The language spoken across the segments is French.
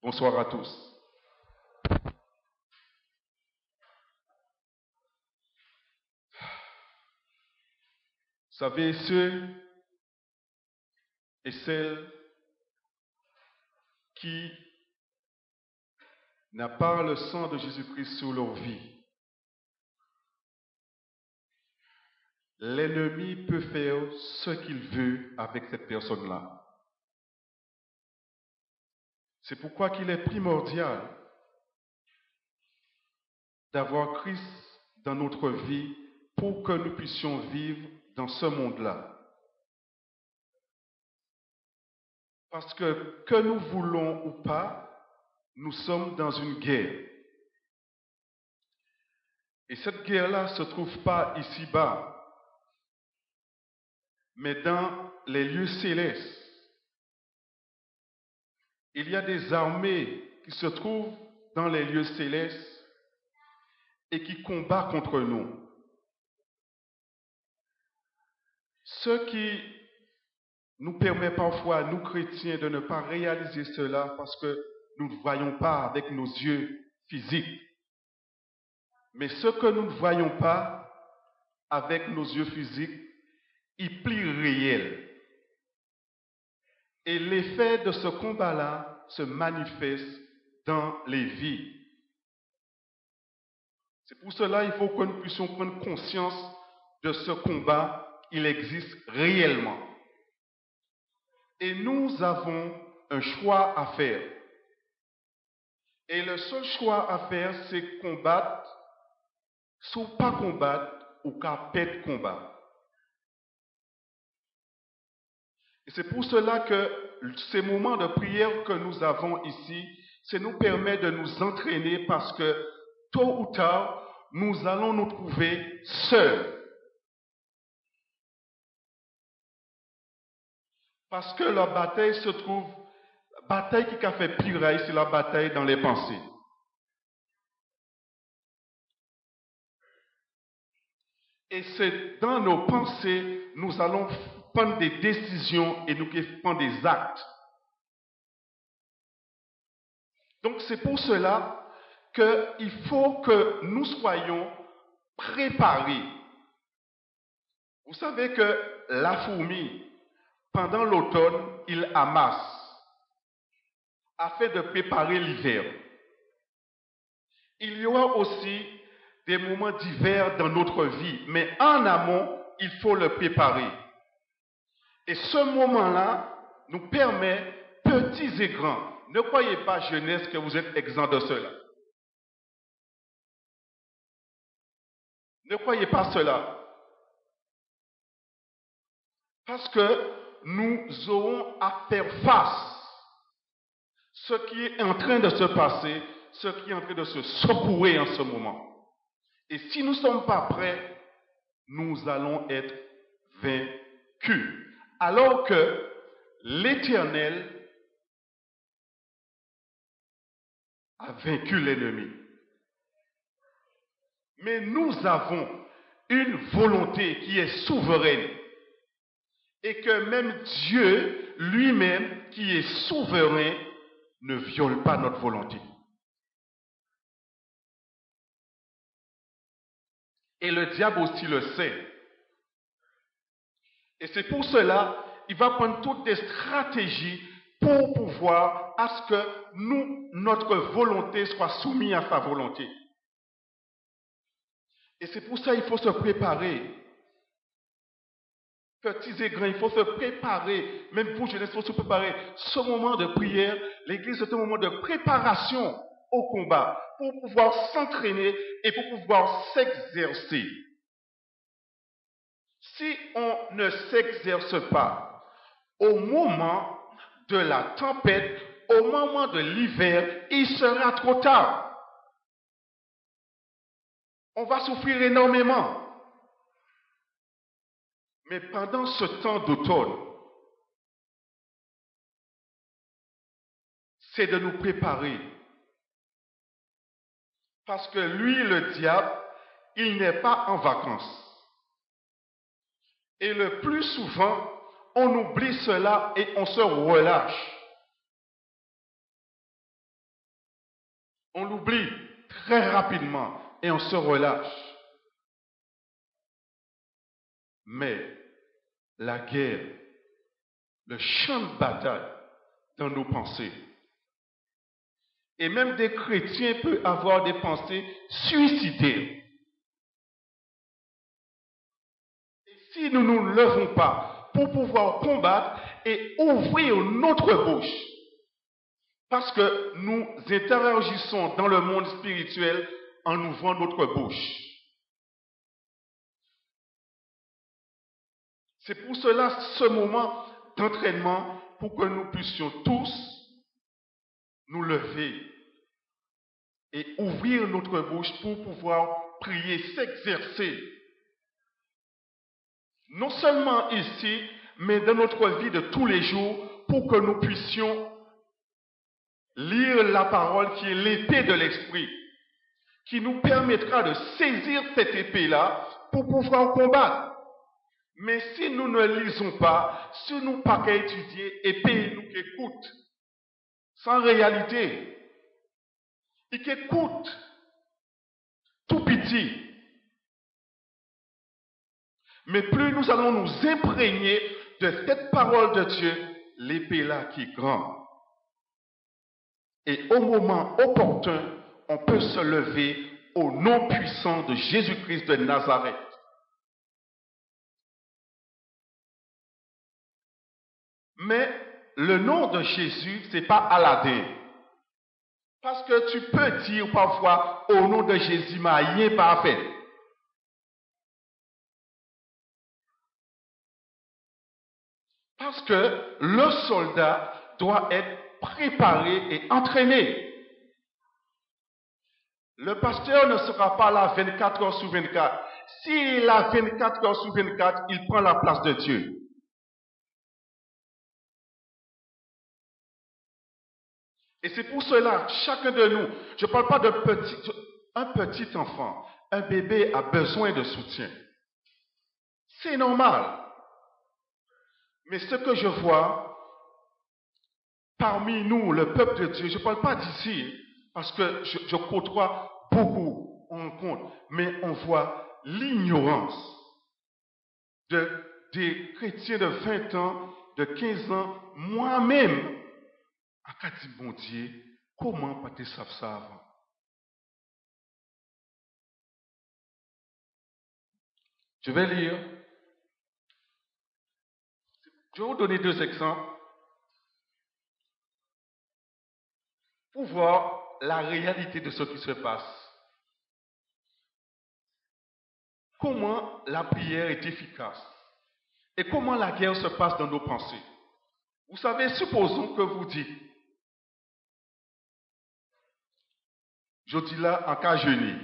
Bonsoir à tous. Vous savez, ceux et celles qui n'a pas le sang de Jésus-Christ sur leur vie, l'ennemi peut faire ce qu'il veut avec cette personne-là. C'est pourquoi qu'il est primordial d'avoir Christ dans notre vie pour que nous puissions vivre dans ce monde-là. Parce que nous voulons ou pas, nous sommes dans une guerre. Et cette guerre-là ne se trouve pas ici-bas, mais dans les lieux célestes. Il y a des armées qui se trouvent dans les lieux célestes et qui combattent contre nous. Ce qui nous permet parfois, nous chrétiens, de ne pas réaliser cela parce que nous ne voyons pas avec nos yeux physiques. Mais ce que nous ne voyons pas avec nos yeux physiques, il plie réel. Et l'effet de ce combat-là se manifeste dans les vies. C'est pour cela qu'il faut que nous puissions prendre conscience de ce combat. Il existe réellement. Et nous avons un choix à faire. Et le seul choix à faire, c'est combattre, soit pas combattre, ou qu'à perdre combat. Et c'est pour cela que ces moments de prière que nous avons ici, ça nous permet de nous entraîner parce que tôt ou tard, nous allons nous trouver seuls. Parce que la bataille se trouve, la bataille qui a fait pire, c'est la bataille dans les pensées. Et c'est dans nos pensées, nous allons prendre des décisions et nous prendre des actes. Donc c'est pour cela qu'il faut que nous soyons préparés. Vous savez que la fourmi, pendant l'automne, il amasse afin de préparer l'hiver. Il y aura aussi des moments d'hiver dans notre vie, mais en amont, il faut le préparer. Et ce moment-là nous permet, petits et grands, ne croyez pas, jeunesse, que vous êtes exempts de cela. Ne croyez pas cela. Parce que nous aurons à faire face ce qui est en train de se passer, ce qui est en train de se secouer en ce moment. Et si nous ne sommes pas prêts, nous allons être vaincus. Alors que l'Éternel a vaincu l'ennemi. Mais nous avons une volonté qui est souveraine. Et que même Dieu lui-même, qui est souverain, ne viole pas notre volonté. Et le diable aussi le sait. Et c'est pour cela, il va prendre toutes des stratégies pour pouvoir à ce que notre volonté soit soumise à sa volonté. Et c'est pour ça qu'il faut se préparer. Petits et grands, il faut se préparer. Même pour jeunesse, il faut se préparer. Ce moment de prière, l'église, c'est un moment de préparation au combat pour pouvoir s'entraîner et pour pouvoir s'exercer. Si on ne s'exerce pas au moment de la tempête, au moment de l'hiver, il sera trop tard. On va souffrir énormément. Mais pendant ce temps d'automne, c'est de nous préparer. Parce que lui, le diable, il n'est pas en vacances. Et le plus souvent, on oublie cela et on se relâche. On l'oublie très rapidement et on se relâche. Mais la guerre, le champ de bataille dans nos pensées, et même des chrétiens peuvent avoir des pensées suicidaires. Et si nous ne nous levons pas pour pouvoir combattre et ouvrir notre bouche, parce que nous interagissons dans le monde spirituel en ouvrant notre bouche. C'est pour cela ce moment d'entraînement, pour que nous puissions tous nous lever et ouvrir notre bouche pour pouvoir prier, s'exercer. Non seulement ici, mais dans notre vie de tous les jours, pour que nous puissions lire la parole qui est l'épée de l'esprit, qui nous permettra de saisir cette épée-là pour pouvoir combattre. Mais si nous ne lisons pas, si nous n'avons pas qu'à étudier, épée nous écoute, sans réalité, il écoute, tout petit. Mais plus nous allons nous imprégner de cette parole de Dieu, l'épée-là qui est grande. Et au moment opportun, on peut se lever au nom puissant de Jésus-Christ de Nazareth. Mais le nom de Jésus, ce n'est pas Aladdin. Parce que tu peux dire parfois, au nom de Jésus, m'a rien pas fait. Parce que le soldat doit être préparé et entraîné. Le pasteur ne sera pas là 24 heures sur 24. S'il est là 24 heures sur 24, il prend la place de Dieu. Et c'est pour cela, chacun de nous, je ne parle pas un petit enfant, un bébé a besoin de soutien. C'est normal. Mais ce que je vois parmi nous, le peuple de Dieu, je ne parle pas d'ici, parce que je côtoie beaucoup, on compte, mais on voit l'ignorance des chrétiens de 20 ans, de 15 ans, moi-même, à Kati bon Dieu, comment pas te savent ça avant? Je vais lire. Je vais vous donner 2 exemples pour voir la réalité de ce qui se passe. Comment la prière est efficace et comment la guerre se passe dans nos pensées. Vous savez, supposons que vous dites, je dis là en cas jeûné,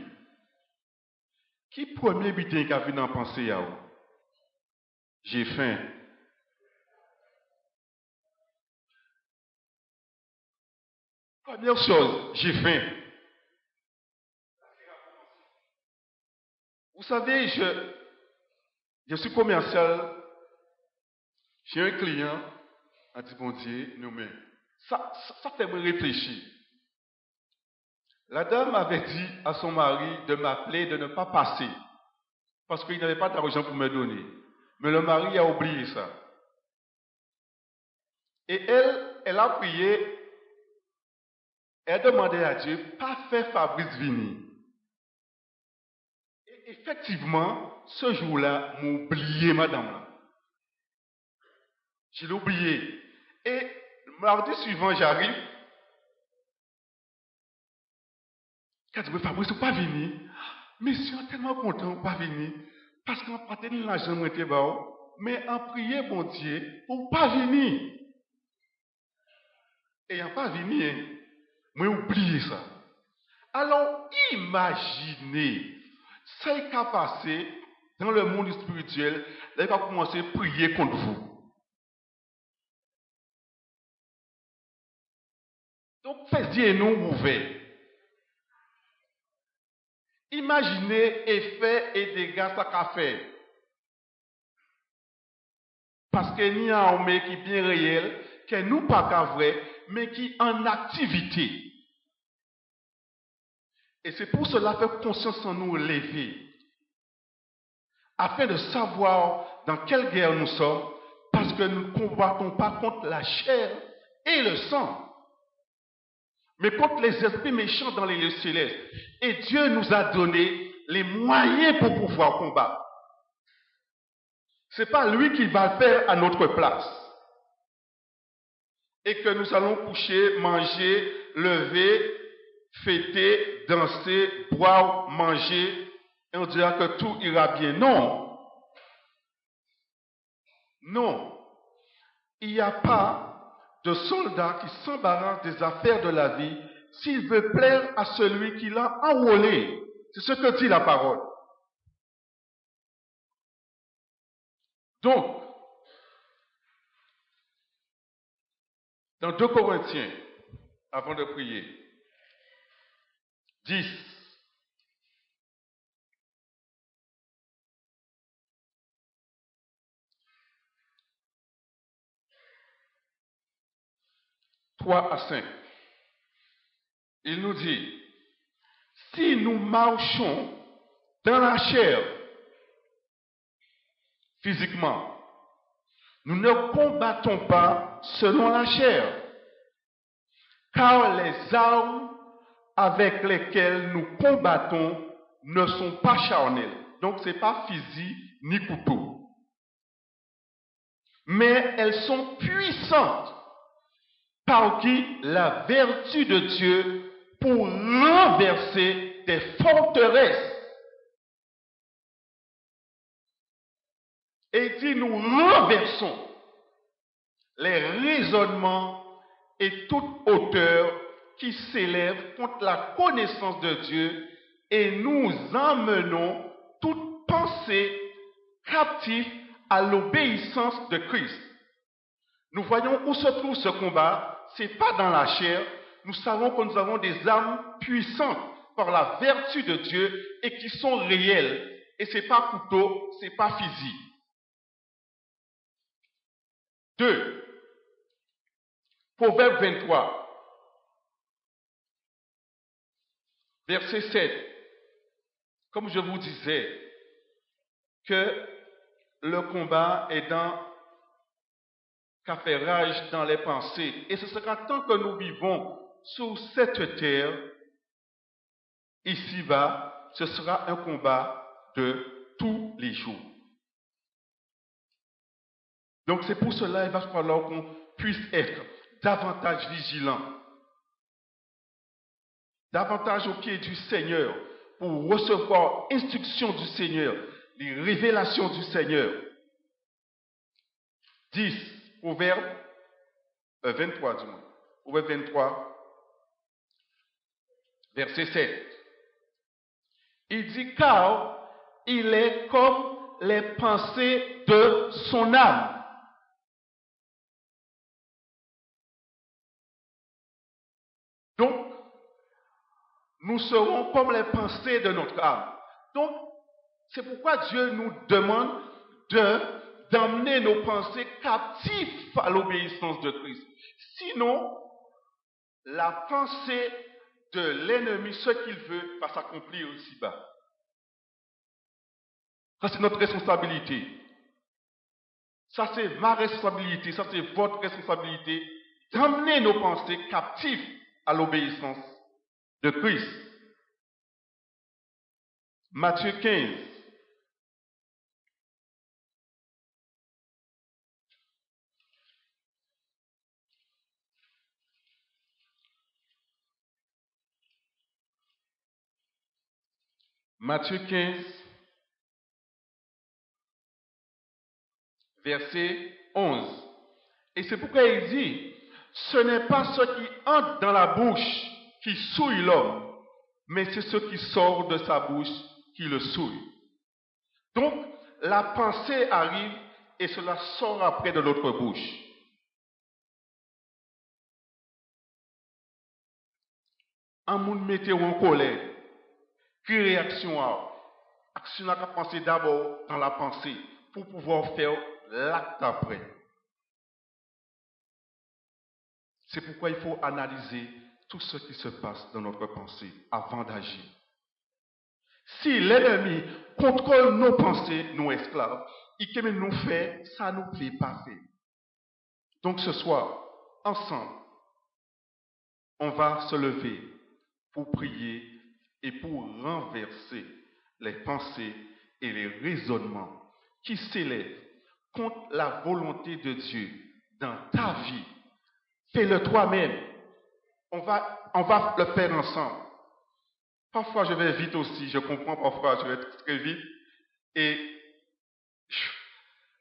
qui premier butin qui a vu dans la pensée à vous? J'ai faim. Première chose, j'ai faim. Vous savez, je suis commercial chez un client, a dit bon Dieu, non mais, ça fait me réfléchir. La dame avait dit à son mari de m'appeler, de ne pas passer, parce qu'il n'avait pas d'argent pour me donner. Mais le mari a oublié ça. Et elle a prié, elle demandait à Dieu, pas faire Fabrice venir. Et effectivement, ce jour-là, m'a oublié madame. Je l'ai oublié. Et mardi suivant, j'arrive. Quand je dis, Fabrice, pas venir. Mais je suis tellement content de pas venir. Parce qu'on n'a pas tenu l'argent, mais en prier, bon Dieu, pour pas venir. Et il n'a pas venir. Moi, oublié ça. Alors, imaginez ce qui a passé dans le monde spirituel. Là, il va commencer à prier contre vous. Donc, faites-nous ouvert. Imaginez effets et dégâts ça qu'a fait. Parce qu'il y a un homme qui est bien réel, qui n'est pas vrai, mais qui est en activité. Et c'est pour cela que conscience en nous élever, afin de savoir dans quelle guerre nous sommes, parce que nous ne combattons pas contre la chair et le sang, mais contre les esprits méchants dans les lieux célestes. Et Dieu nous a donné les moyens pour pouvoir combattre. Ce n'est pas lui qui va le faire à notre place. Et que nous allons coucher, manger, lever, fêter, danser, boire, manger, et on dira que tout ira bien. Non. Non. Il n'y a pas de soldat qui s'embarrasse des affaires de la vie s'il veut plaire à celui qui l'a enrôlé. C'est ce que dit la parole. Donc, dans 2 Corinthiens, avant de prier, 10. « 3 à 5. Il nous dit, si nous marchons dans la chair, physiquement, nous ne combattons pas selon la chair, car les armes avec lesquelles nous combattons ne sont pas charnelles. Donc, ce n'est pas fusil ni couteau. Mais elles sont puissantes par qui la vertu de Dieu pour renverser des forteresses. Et il dit, nous renversons les raisonnements et toute hauteur qui s'élève contre la connaissance de Dieu et nous emmenons toute pensée captive à l'obéissance de Christ. Nous voyons où se trouve ce combat. Ce n'est pas dans la chair. Nous savons que nous avons des armes puissantes par la vertu de Dieu et qui sont réelles. Et ce n'est pas couteau, ce n'est pas fusil. 2. Proverbe 23, verset 7. Comme je vous disais, que le combat est dans qu'a fait rage dans les pensées. Et ce sera tant que nous vivons sur cette terre, ici-bas, ce sera un combat de tous les jours. Donc c'est pour cela qu'il va falloir qu'on puisse être davantage vigilant, davantage au pied du Seigneur, pour recevoir instruction du Seigneur, les révélations du Seigneur. 10. Proverbe 23, du moins. Proverbe 23, verset 7. Il dit, car il est comme les pensées de son âme. Donc, nous serons comme les pensées de notre âme. Donc, c'est pourquoi Dieu nous demande d'emmener nos pensées captives à l'obéissance de Christ. Sinon, la pensée de l'ennemi, ce qu'il veut, va s'accomplir ici-bas. Ça, c'est notre responsabilité. Ça, c'est ma responsabilité. Ça, c'est votre responsabilité d'emmener nos pensées captives à l'obéissance de Christ. Matthieu 15. Matthieu 15, verset 11. Et c'est pourquoi il dit, ce n'est pas ce qui entre dans la bouche qui souille l'homme, mais c'est ce qui sort de sa bouche qui le souille. Donc, la pensée arrive et cela sort après de notre bouche. Un monde mettait en colère, qui réaction à action à penser d'abord dans la pensée pour pouvoir faire l'acte après. C'est pourquoi il faut analyser tout ce qui se passe dans notre pensée avant d'agir. Si l'ennemi contrôle nos pensées, nos esclaves, et que nous fait, ça nous plaît pas faire. Donc ce soir, ensemble, on va se lever pour prier et pour renverser les pensées et les raisonnements qui s'élèvent contre la volonté de Dieu dans ta vie. Fais-le toi-même. On va le faire ensemble. Parfois, je vais vite aussi. Je comprends, parfois, je vais très vite.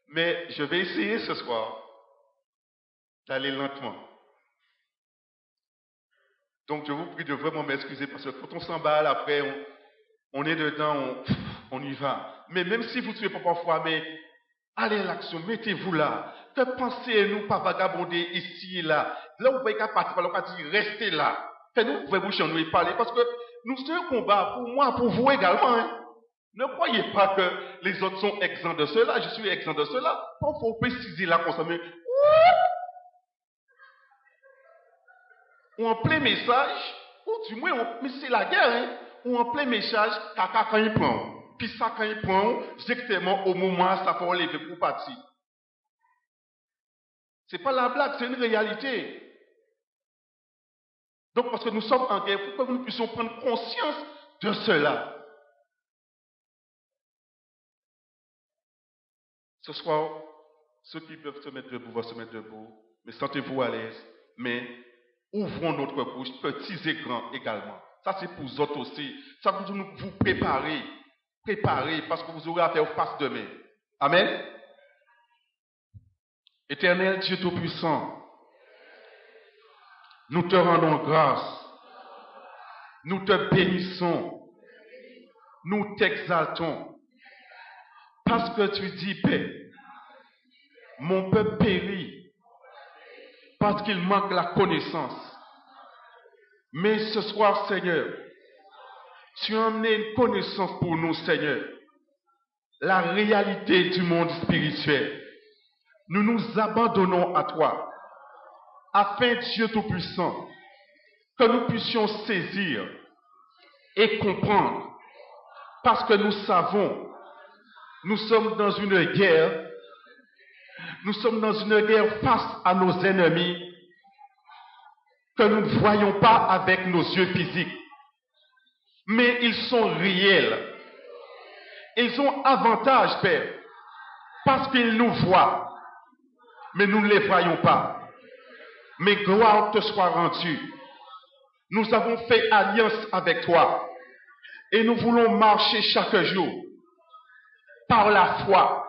Mais je vais essayer ce soir d'aller lentement. Donc, je vous prie de vraiment m'excuser parce que quand on s'emballe, après, on est dedans, on y va. Mais même si vous ne suivez pas parfois, mais allez à l'action, mettez-vous là. Ne pensez-nous pas vagabonder ici et là. Là, vous voyez qu'à partir, on va dire, restez là. Faites-nous, vous pouvez vous chanter et parler parce que nous, c'est un combat pour moi, pour vous également. Hein. Ne croyez pas que les autres sont exempts de cela. Je suis exempt de cela. Il faut préciser là qu'on s'en met. Ou en plein message, ou du moins, mais c'est la guerre, hein, ou en plein message, caca quand il prend. Puis ça, quand il prend, exactement au moment où ça faut lever pour partir. C'est pas la blague, c'est une réalité. Donc, parce que nous sommes en guerre, il faut que nous puissions prendre conscience de cela. Ce soir, ceux qui peuvent se mettre debout vont se mettre debout, mais sentez-vous à l'aise, mais ouvrons notre bouche, petits et grands également. Ça, c'est pour vous autres aussi. Ça veut dire vous préparer. Préparez, parce que vous aurez à faire face demain. Amen. Éternel Dieu Tout-Puissant, nous te rendons grâce. Nous te bénissons. Nous t'exaltons. Parce que tu dis, Père, mon peuple périt parce qu'il manque la connaissance. Mais ce soir, Seigneur, tu as amené une connaissance pour nous, Seigneur. La réalité du monde spirituel. Nous nous abandonnons à toi, afin, Dieu Tout-Puissant, que nous puissions saisir et comprendre, parce que nous savons, nous sommes dans une guerre face à nos ennemis, que nous ne voyons pas avec nos yeux physiques. Mais ils sont réels. Ils ont avantage, Père, parce qu'ils nous voient, mais nous ne les voyons pas. Mais gloire te soit rendue. Nous avons fait alliance avec toi et nous voulons marcher chaque jour par la foi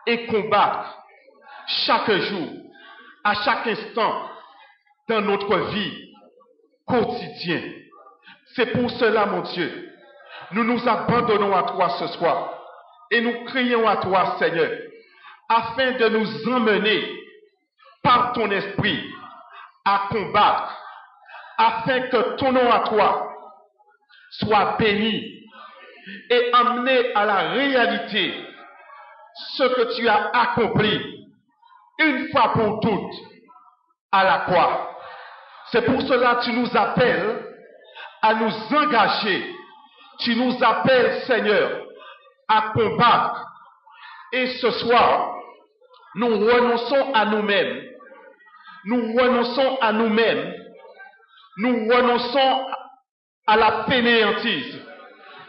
et combattre chaque jour, à chaque instant dans notre vie quotidienne. C'est pour cela, mon Dieu, nous nous abandonnons à toi ce soir et nous crions à toi, Seigneur, afin de nous emmener par ton esprit à combattre, afin que ton nom à toi soit béni et amené à la réalité ce que tu as accompli une fois pour toutes à la croix. C'est pour cela que tu nous appelles à nous engager. Tu nous appelles, Seigneur, à combattre. Et ce soir, nous renonçons à nous-mêmes. Nous renonçons à nous-mêmes. Nous renonçons à la fainéantise.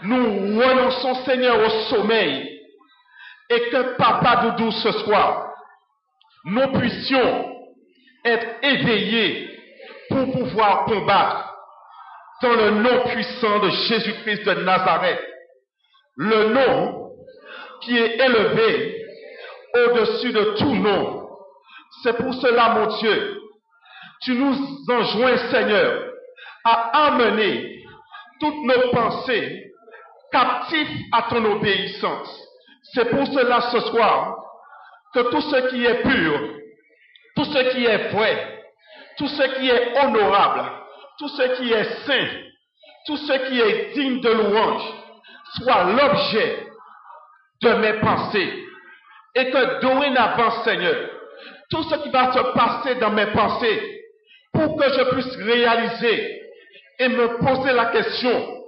Nous renonçons, Seigneur, au sommeil. Et que, Papa Doudou, ce soir, nous puissions être éveillés pour pouvoir combattre dans le nom puissant de Jésus-Christ de Nazareth. Le nom qui est élevé au-dessus de tout nom. C'est pour cela, mon Dieu, tu nous enjoins, Seigneur, à amener toutes nos pensées captives à ton obéissance. C'est pour cela, ce soir, que tout ce qui est pur, tout ce qui est vrai, tout ce qui est honorable, tout ce qui est saint, tout ce qui est digne de louange, soit l'objet de mes pensées. Et que dorénavant, Seigneur, tout ce qui va se passer dans mes pensées, pour que je puisse réaliser et me poser la question,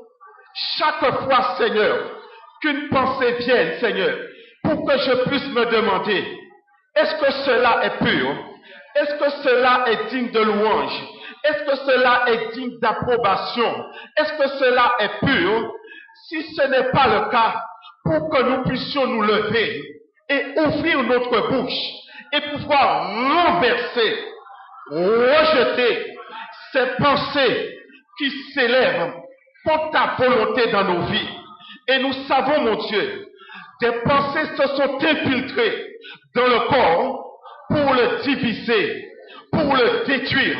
Chaque fois, Seigneur, qu'une pensée vienne, Seigneur, pour que je puisse me demander, est-ce que cela est pur? Est-ce que cela est digne de louange? Est-ce que cela est digne d'approbation? Est-ce que cela est pur? Si ce n'est pas le cas, pour que nous puissions nous lever et ouvrir notre bouche et pouvoir renverser, rejeter ces pensées qui s'élèvent contre ta volonté dans nos vies. Et nous savons, mon Dieu, des pensées se sont infiltrées dans le corps pour le diviser, pour le détruire,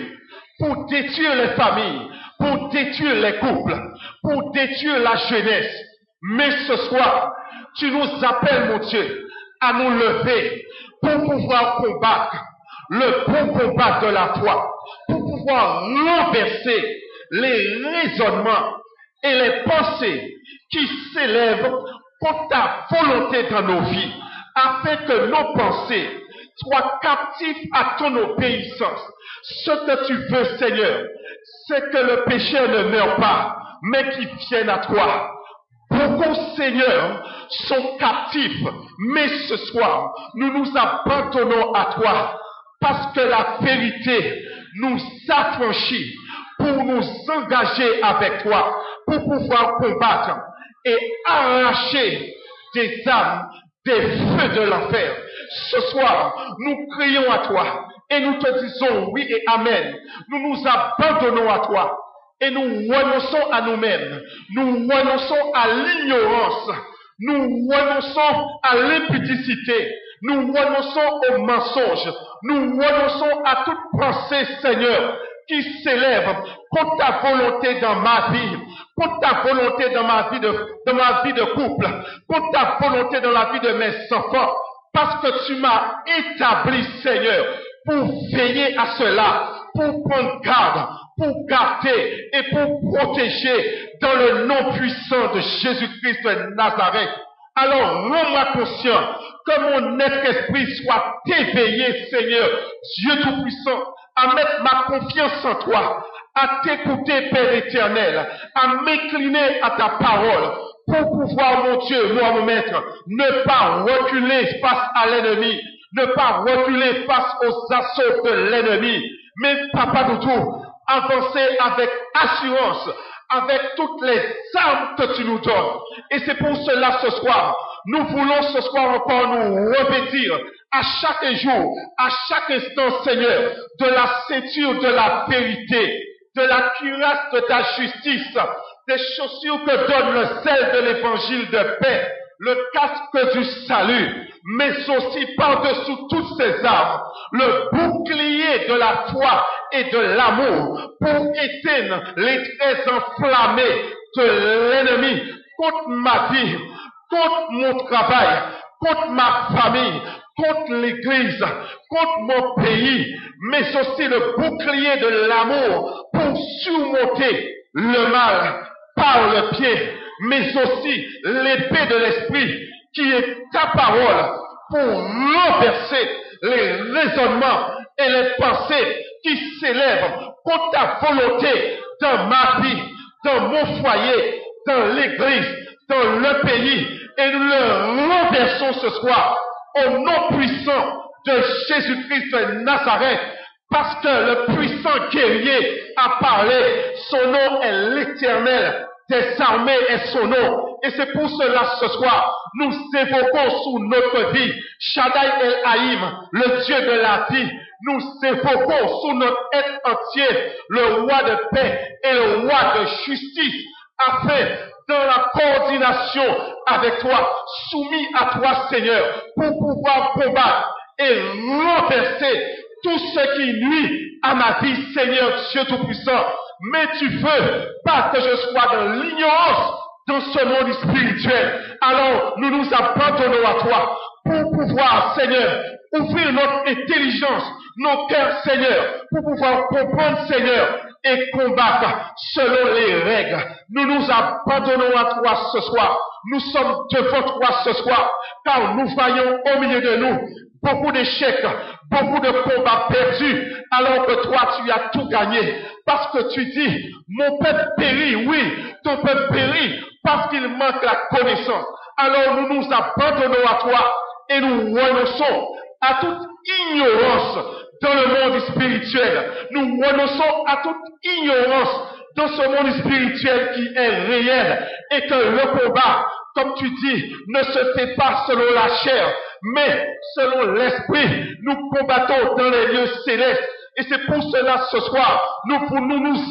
pour détruire les familles, pour détruire les couples, pour détruire la jeunesse. Mais ce soir, tu nous appelles, mon Dieu, à nous lever pour pouvoir combattre le bon combat de la foi, pour pouvoir renverser les raisonnements et les pensées qui s'élèvent contre ta volonté dans nos vies, afin que nos pensées sois captif à ton obéissance. Ce que tu veux, Seigneur, c'est que le pécheur ne meure pas, mais qu'il vienne à toi. Beaucoup, Seigneur, sont captifs, mais ce soir, nous nous abandonnons à toi, parce que la vérité nous affranchit pour nous engager avec toi, pour pouvoir combattre et arracher des âmes des feux de l'enfer. Ce soir, nous crions à toi et nous te disons oui et amen. Nous nous abandonnons à toi et nous renonçons à nous-mêmes. Nous renonçons à l'ignorance. Nous renonçons à l'impudicité. Nous renonçons aux mensonges. Nous renonçons à toute pensée, Seigneur, qui s'élève contre ta volonté dans ma vie, contre ta volonté dans ma vie de couple, contre ta volonté dans la vie de mes enfants, parce que tu m'as établi, Seigneur, pour veiller à cela, pour prendre garde, pour garder et pour protéger dans le nom puissant de Jésus-Christ de Nazareth. Alors, rends-moi conscient que mon être esprit soit éveillé, Seigneur, Dieu Tout-Puissant, à mettre ma confiance en toi, à t'écouter, Père éternel, à m'incliner à ta parole, pour pouvoir, mon Dieu, moi, mon maître, ne pas reculer face à l'ennemi, ne pas reculer face aux assauts de l'ennemi, mais, Papa Doudou, avancer avec assurance, avec toutes les armes que tu nous donnes. Et c'est pour cela ce soir, nous voulons ce soir encore nous revêtir à chaque jour, à chaque instant, Seigneur, de la ceinture de la vérité, de la cuirasse de ta justice, des chaussures que donne le sel de l'évangile de paix, le casque du salut, mais aussi par-dessous toutes ces armes, le bouclier de la foi et de l'amour pour éteindre les traits enflammés de l'ennemi contre ma vie, contre mon travail, contre ma famille, contre l'Église, contre mon pays, mais aussi le bouclier de l'amour pour surmonter le mal par le pied, mais aussi l'épée de l'esprit qui est ta parole pour renverser les raisonnements et les pensées qui s'élèvent contre ta volonté dans ma vie, dans mon foyer, dans l'Église, dans le pays, et nous le renversons ce soir au nom puissant de Jésus-Christ de Nazareth, parce que le puissant guerrier a parlé, son nom est l'Éternel des armées est son nom. Et c'est pour cela ce soir, nous évoquons sous notre vie Shaddai El Haïm, le Dieu de la vie. Nous évoquons sous notre être entier le roi de paix et le roi de justice, afin, dans la coordination avec toi, soumis à toi, Seigneur, pour pouvoir combattre et renverser tout ce qui nuit à ma vie, Seigneur Dieu Tout-Puissant. Mais tu veux pas que je sois dans l'ignorance dans ce monde spirituel. Alors, nous nous abandonnons à toi pour pouvoir, Seigneur, ouvrir notre intelligence, nos cœurs, Seigneur, pour pouvoir comprendre, Seigneur, et combattre selon les règles. Nous nous abandonnons à toi ce soir. Nous sommes devant toi ce soir, car nous voyons au milieu de nous beaucoup d'échecs, beaucoup de combats perdus, alors que toi tu as tout gagné. Parce que tu dis, mon peuple périt, oui, ton peuple périt, parce qu'il manque la connaissance. Alors nous nous abandonnons à toi et nous renonçons à toute ignorance dans le monde spirituel. Nous renonçons à toute ignorance dans ce monde spirituel qui est réel et que le combat, comme tu dis, ne se fait pas selon la chair, mais selon l'esprit. Nous combattons dans les lieux célestes. Et c'est pour cela ce soir, nous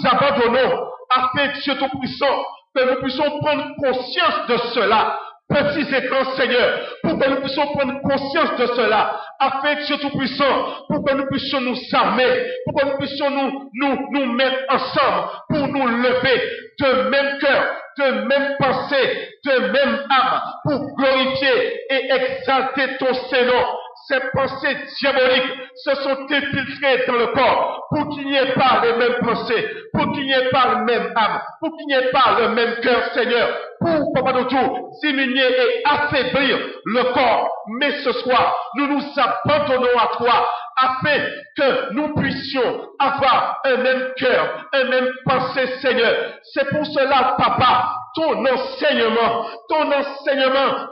abandonnons afin, Dieu Tout-Puissant, que nous puissions prendre conscience de cela. Petits écrans, Seigneur, pour que nous puissions prendre conscience de cela, afin, Dieu Tout-Puissant, pour que nous puissions nous armer, pour que nous puissions nous mettre ensemble, pour nous lever de même cœur, de même pensée, de même âme, pour glorifier et exalter ton Seigneur. Ces pensées diaboliques se sont infiltrées dans le corps pour qu'il n'y ait pas les mêmes pensées, pour qu'il n'y ait pas le même âme, pour qu'il n'y ait pas le même cœur, Seigneur, pour, Papa de tout, diminuer et affaiblir le corps. Mais ce soir, nous nous abandonnons à toi afin que nous puissions avoir un même cœur, un même pensée, Seigneur. C'est pour cela, Papa, ton enseignement,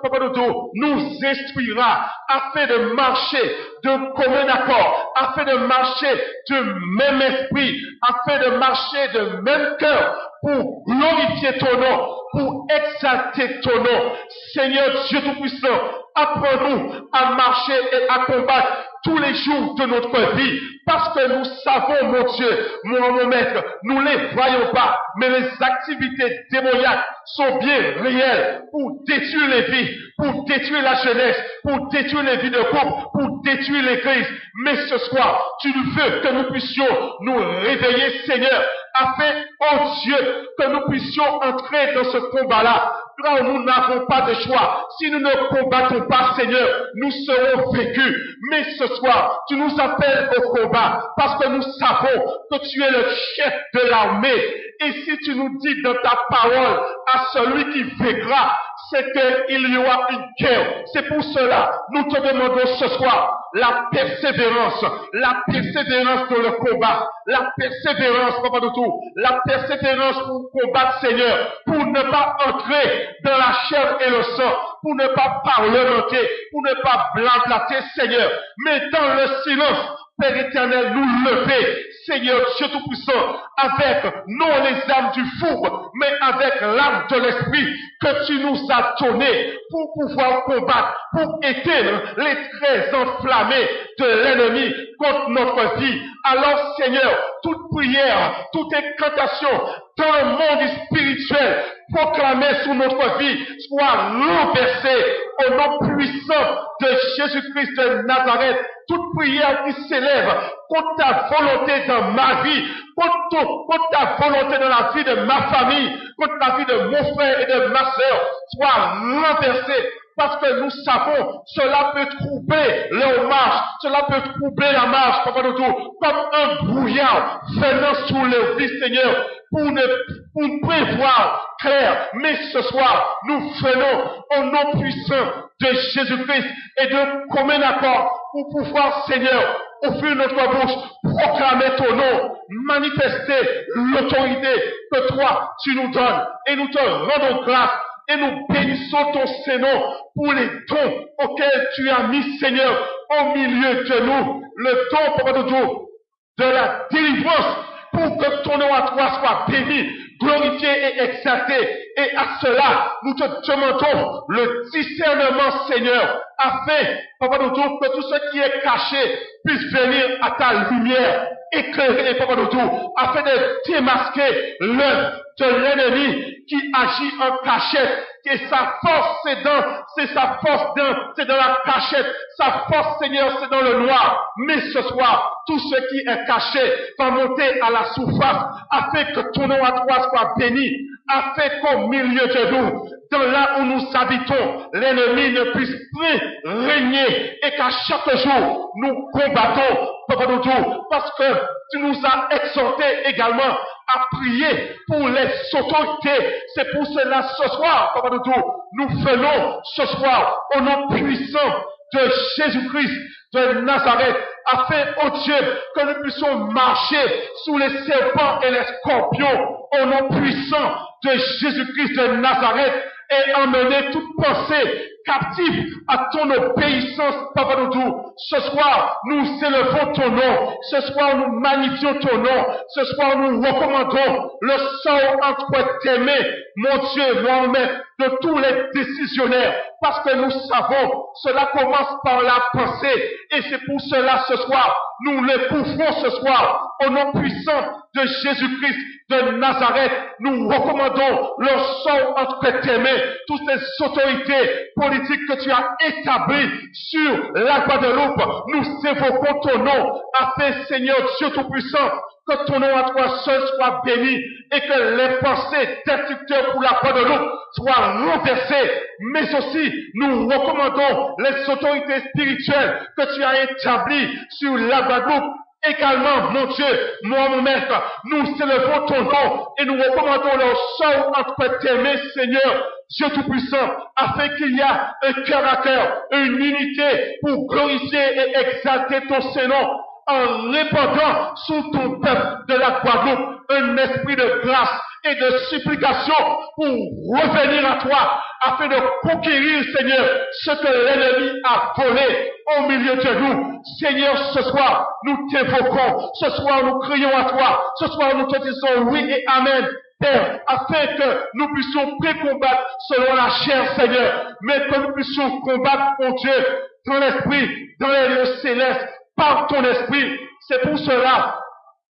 Papa Dodo, nous instruira afin de marcher de commun accord, afin de marcher de même esprit, afin de marcher de même cœur pour glorifier ton nom, pour exalter ton nom. Seigneur Dieu Tout-Puissant, apprends-nous à marcher et à combattre tous les jours de notre vie, parce que nous savons, mon Dieu, mon maître, nous ne les voyons pas, mais les activités démoniaques sont bien réelles pour détruire les vies, pour détruire la jeunesse, pour détruire les vies de couple, pour détruire l'église. Mais ce soir, tu veux que nous puissions nous réveiller, Seigneur, afin, oh Dieu, que nous puissions entrer dans ce combat-là. Là où nous n'avons pas de choix, si nous ne combattons pas, Seigneur, nous serons vécus. Mais ce soir, tu nous appelles au combat parce que nous savons que tu es le chef de l'armée. Et si tu nous dis dans ta parole à celui qui vaincra, c'est qu'il y aura une guerre. C'est pour cela, nous te demandons ce soir la persévérance dans le combat, la persévérance, Papa de tout, la persévérance pour combattre, Seigneur, pour ne pas entrer dans la chair et le sang, pour ne pas parlementer, pour ne pas blablater, Seigneur, mais dans le silence, Père éternel, nous lever, Seigneur Dieu Tout-Puissant, avec non les armes du four, mais avec l'arme de l'esprit que tu nous as donné pour pouvoir combattre, pour éteindre les traits enflammés de l'ennemi contre notre vie. Alors, Seigneur, toute prière, toute incantation dans le monde spirituel proclamée sur notre vie soit renversée au nom puissant de Jésus-Christ de Nazareth. Toute prière qui s'élève contre ta volonté dans ma vie, contre ta volonté dans la vie de ma famille, contre la vie de mon frère et de ma sœur, soit renversée. Parce que nous savons, cela peut troubler leur marche, cela peut troubler la marche, Papa de tout, comme un brouillard venant sous leur vie, Seigneur, pour prévoir clair. Mais ce soir, nous venons au nom puissant de Jésus-Christ et de commun accord pour pouvoir, Seigneur, ouvrir notre bouche, proclamer ton nom, manifester l'autorité que toi, tu nous donnes. Et nous te rendons grâce. Et nous bénissons ton Seigneur pour les dons auxquels tu as mis, Seigneur, au milieu de nous. Le don, Papa de Dieu, de la délivrance, pour que ton nom à toi soit béni, glorifié et exalté. Et à cela, nous te demandons le discernement, Seigneur, afin, Papa de Dieu, que tout ce qui est caché puisse venir à ta lumière, éclairer, Papa de Dieu, afin de démasquer l'œuvre de l'ennemi qui agit en cachette. Et sa force, c'est dans la cachette. Sa force, Seigneur, c'est dans le noir. Mais ce soir, tout ce qui est caché va monter à la surface, afin que ton nom à toi soit béni, afin qu'au milieu de nous, dans là où nous habitons, l'ennemi ne puisse plus régner, et qu'à chaque jour, nous combattons Papa de Dieu, parce que tu nous as exhortés également à prier pour les autorités. C'est pour cela ce soir, Papa de Dieu, nous venons ce soir au nom puissant de Jésus-Christ de Nazareth, afin, oh Dieu, que nous puissions marcher sous les serpents et les scorpions, au nom puissant de Jésus-Christ de Nazareth, et emmener toute pensée captive à ton obéissance, Papa de Dieu. Ce soir, nous élevons ton nom. Ce soir, nous magnifions ton nom. Ce soir, nous recommandons le sort entre tes mains, mon Dieu, moi-même, de tous les décisionnaires. Parce que nous savons, cela commence par la pensée. Et c'est pour cela, ce soir, nous le pouvons ce soir, au nom puissant de Jésus-Christ de Nazareth. Nous recommandons le sort entre tes mains, toutes ces autorités politiques que tu as établies sur la Guadeloupe. Nous évoquons ton nom, afin, Seigneur Dieu Tout-Puissant, que ton nom à toi seul soit béni et que les pensées destructeurs pour la Guadeloupe soient renversées. Mais aussi, nous recommandons les autorités spirituelles que tu as établies sur la Guadeloupe. Également, mon Dieu, mon maître, nous élevons ton nom et nous recommandons le sort entre tes mains, Seigneur, Dieu Tout-Puissant, afin qu'il y ait un cœur à cœur, une unité pour glorifier et exalter ton Saint-Nom, en répandant sur ton peuple de la Guadeloupe un esprit de grâce et de supplication pour revenir à toi, afin de conquérir, Seigneur, ce que l'ennemi a volé au milieu de nous. Seigneur, ce soir, nous t'évoquons, ce soir, nous crions à toi, ce soir, nous te disons oui et amen, Père, afin que nous puissions combattre selon la chair, Seigneur, mais que nous puissions combattre, mon Dieu, dans l'esprit, dans les lieux célestes, par ton esprit. C'est pour cela,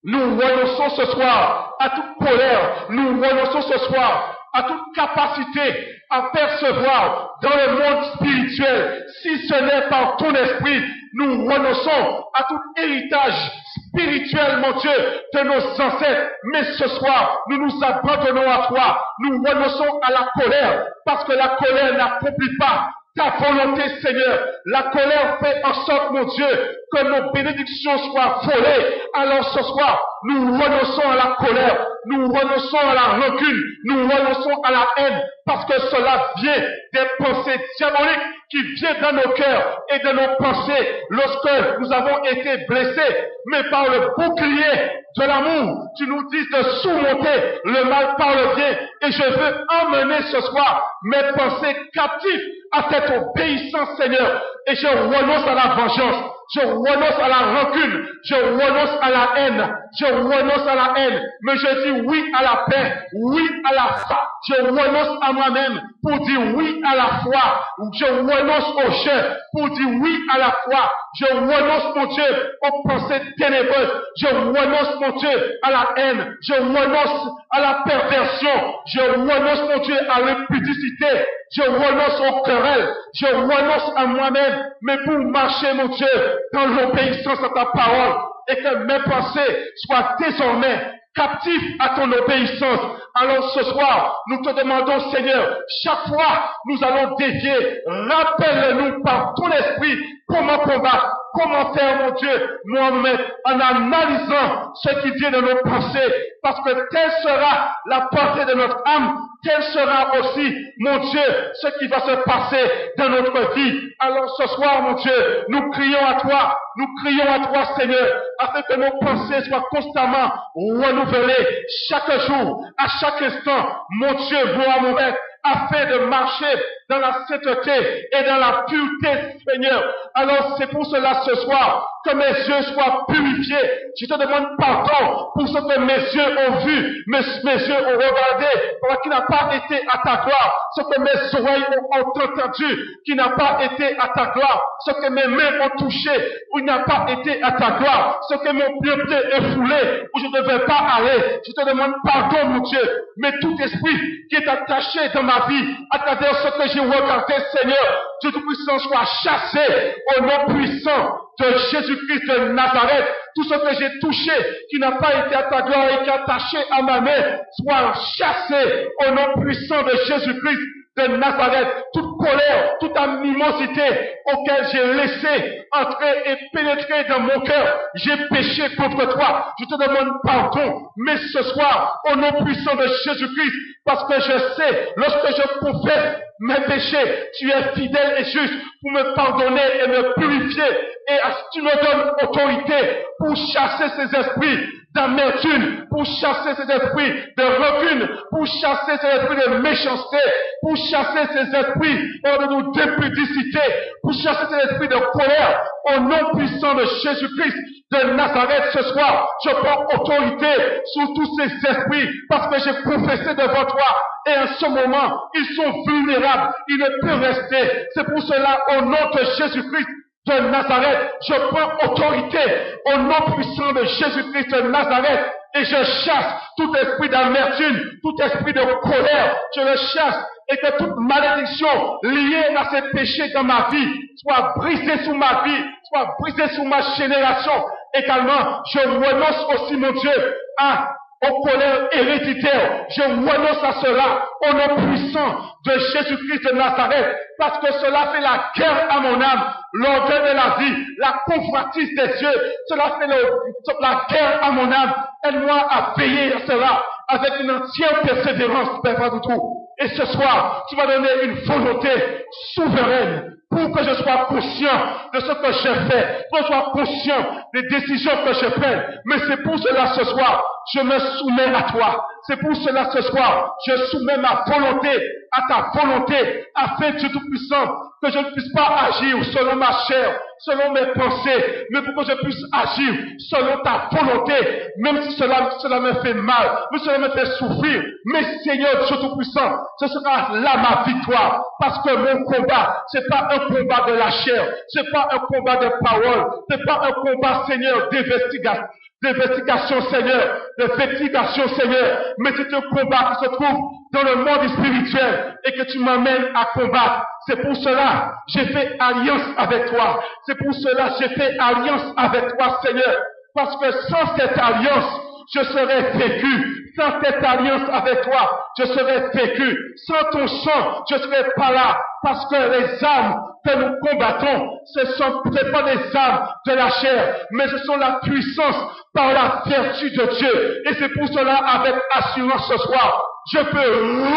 nous renonçons ce soir à toute colère, nous renonçons ce soir à toute capacité à percevoir dans le monde spirituel, si ce n'est par ton esprit. Nous renonçons à tout héritage spirituel, mon Dieu, de nos ancêtres. Mais ce soir, nous nous abandonnons à toi. Nous renonçons à la colère, parce que la colère n'accomplit pas ta volonté, Seigneur. La colère fait en sorte, mon Dieu, que nos bénédictions soient volées. Alors ce soir, nous renonçons à la colère, nous renonçons à la rancune, nous renonçons à la haine, parce que cela vient des pensées diaboliques qui viennent dans nos cœurs et dans nos pensées lorsque nous avons été blessés. Mais par le bouclier de l'amour, tu nous dis de surmonter le mal par le bien. Et je veux emmener ce soir mes pensées captives à cette obéissance, Seigneur. Et je renonce à la vengeance, je renonce à la rancune, je renonce à la haine, je renonce à la haine, mais je dis oui à la paix, oui à la foi. Je renonce à moi-même pour dire oui à la foi. Je renonce au jeûne pour dire oui à la foi. Je renonce, mon Dieu, aux pensées ténébreuses. Je renonce, mon Dieu, à la haine. Je renonce à la perversion. Je renonce, mon Dieu, à l'impudicité. Je renonce aux querelles. Je renonce à moi-même, mais pour marcher, mon Dieu, dans l'obéissance à ta parole, et que mes pensées soient désormais captifs à ton obéissance. Alors ce soir, nous te demandons, Seigneur, chaque fois nous allons dévier, rappelle-nous par ton esprit comment combattre, comment faire, mon Dieu, Mohamed, en analysant ce qui vient de nos pensées, parce que telle sera la pensée de notre âme, tel sera aussi, mon Dieu, ce qui va se passer dans notre vie. Alors ce soir, mon Dieu, nous crions à toi, Seigneur, afin que nos pensées soient constamment renouvelées chaque jour, à chaque instant, mon Dieu, mon amour, afin de marcher dans la sainteté et dans la pureté, Seigneur. Alors c'est pour cela ce soir que mes yeux soient purifiés. Je te demande pardon pour ce que mes yeux ont vu, mes yeux ont regardé, qui n'a pas été à ta gloire, ce que mes oreilles ont entendu, qui n'a pas été à ta gloire, ce que mes mains ont touché, où il n'a pas été à ta gloire, ce que mon pied est foulé, où je ne devais pas aller. Je te demande pardon, mon Dieu, mais tout esprit qui est attaché dans ma vie, à travers ce que j'ai regardé, Seigneur, Dieu Tout-Puissant soit chassé au nom puissant de Jésus-Christ de Nazareth. Tout ce que j'ai touché, qui n'a pas été à ta gloire et qui est attaché à ma main, soit chassé au nom puissant de Jésus-Christ de Nazareth, toute colère, toute animosité auquel j'ai laissé entrer et pénétrer dans mon cœur, j'ai péché contre toi. Je te demande pardon, mais ce soir, au nom puissant de Jésus-Christ, parce que je sais, lorsque je confesse mes péchés, tu es fidèle et juste pour me pardonner et me purifier. Et tu me donnes autorité pour chasser ces esprits d'amertume, pour chasser ces esprits de rancune, pour chasser ces esprits de méchanceté, pour chasser ces esprits d'impudicité, pour chasser ces esprits de colère. Au nom puissant de Jésus-Christ de Nazareth, ce soir, je prends autorité sur tous ces esprits parce que j'ai confessé devant toi. Et en ce moment, ils sont vulnérables. Ils ne peuvent rester. C'est pour cela, au nom de Jésus-Christ de Nazareth, je prends autorité au nom puissant de Jésus-Christ de Nazareth et je chasse tout esprit d'amertume, tout esprit de colère. Je le chasse et que toute malédiction liée à ces péchés dans ma vie soit brisée sous ma vie, soit brisée sous ma génération. Également, je renonce aussi, mon Dieu, aux colères héréditaires. Je renonce à cela au nom puissant de Jésus-Christ de Nazareth, parce que cela fait la guerre à mon âme, l'orgueil de la vie, la convoitise des cieux. Cela fait la guerre à mon âme. Aide-moi à veiller à cela avec une entière persévérance, Père Vadoutou. Et ce soir, tu vas donner une volonté souveraine pour que je sois conscient de ce que j'ai fait, pour que je sois conscient des décisions que je prends. Mais c'est pour cela ce soir, je me soumets à toi. C'est pour cela ce soir, je soumets ma volonté à ta volonté, afin, Dieu Tout-Puissant, que je ne puisse pas agir selon ma chair, selon mes pensées, mais pour que je puisse agir selon ta volonté, même si cela me fait mal, même si cela me fait souffrir. Mais Seigneur Dieu Tout-Puissant, ce sera là ma victoire, parce que mon combat, c'est pas un combat de la chair, c'est pas un combat de parole, c'est pas un combat, Seigneur, d'investigation, Seigneur, de investigation, Seigneur, mais c'est un combat qui se trouve dans le monde spirituel et que tu m'amènes à combattre. C'est pour cela j'ai fait alliance avec toi. C'est pour cela j'ai fait alliance avec toi, Seigneur, parce que sans cette alliance, je serais vécu. Sans cette alliance avec toi, je serais vécu. Sans ton sang, je serais pas là. Parce que les âmes que nous combattons, ce ne sont pas des âmes de la chair, mais ce sont la puissance par la vertu de Dieu. Et c'est pour cela, avec assurance ce soir, je peux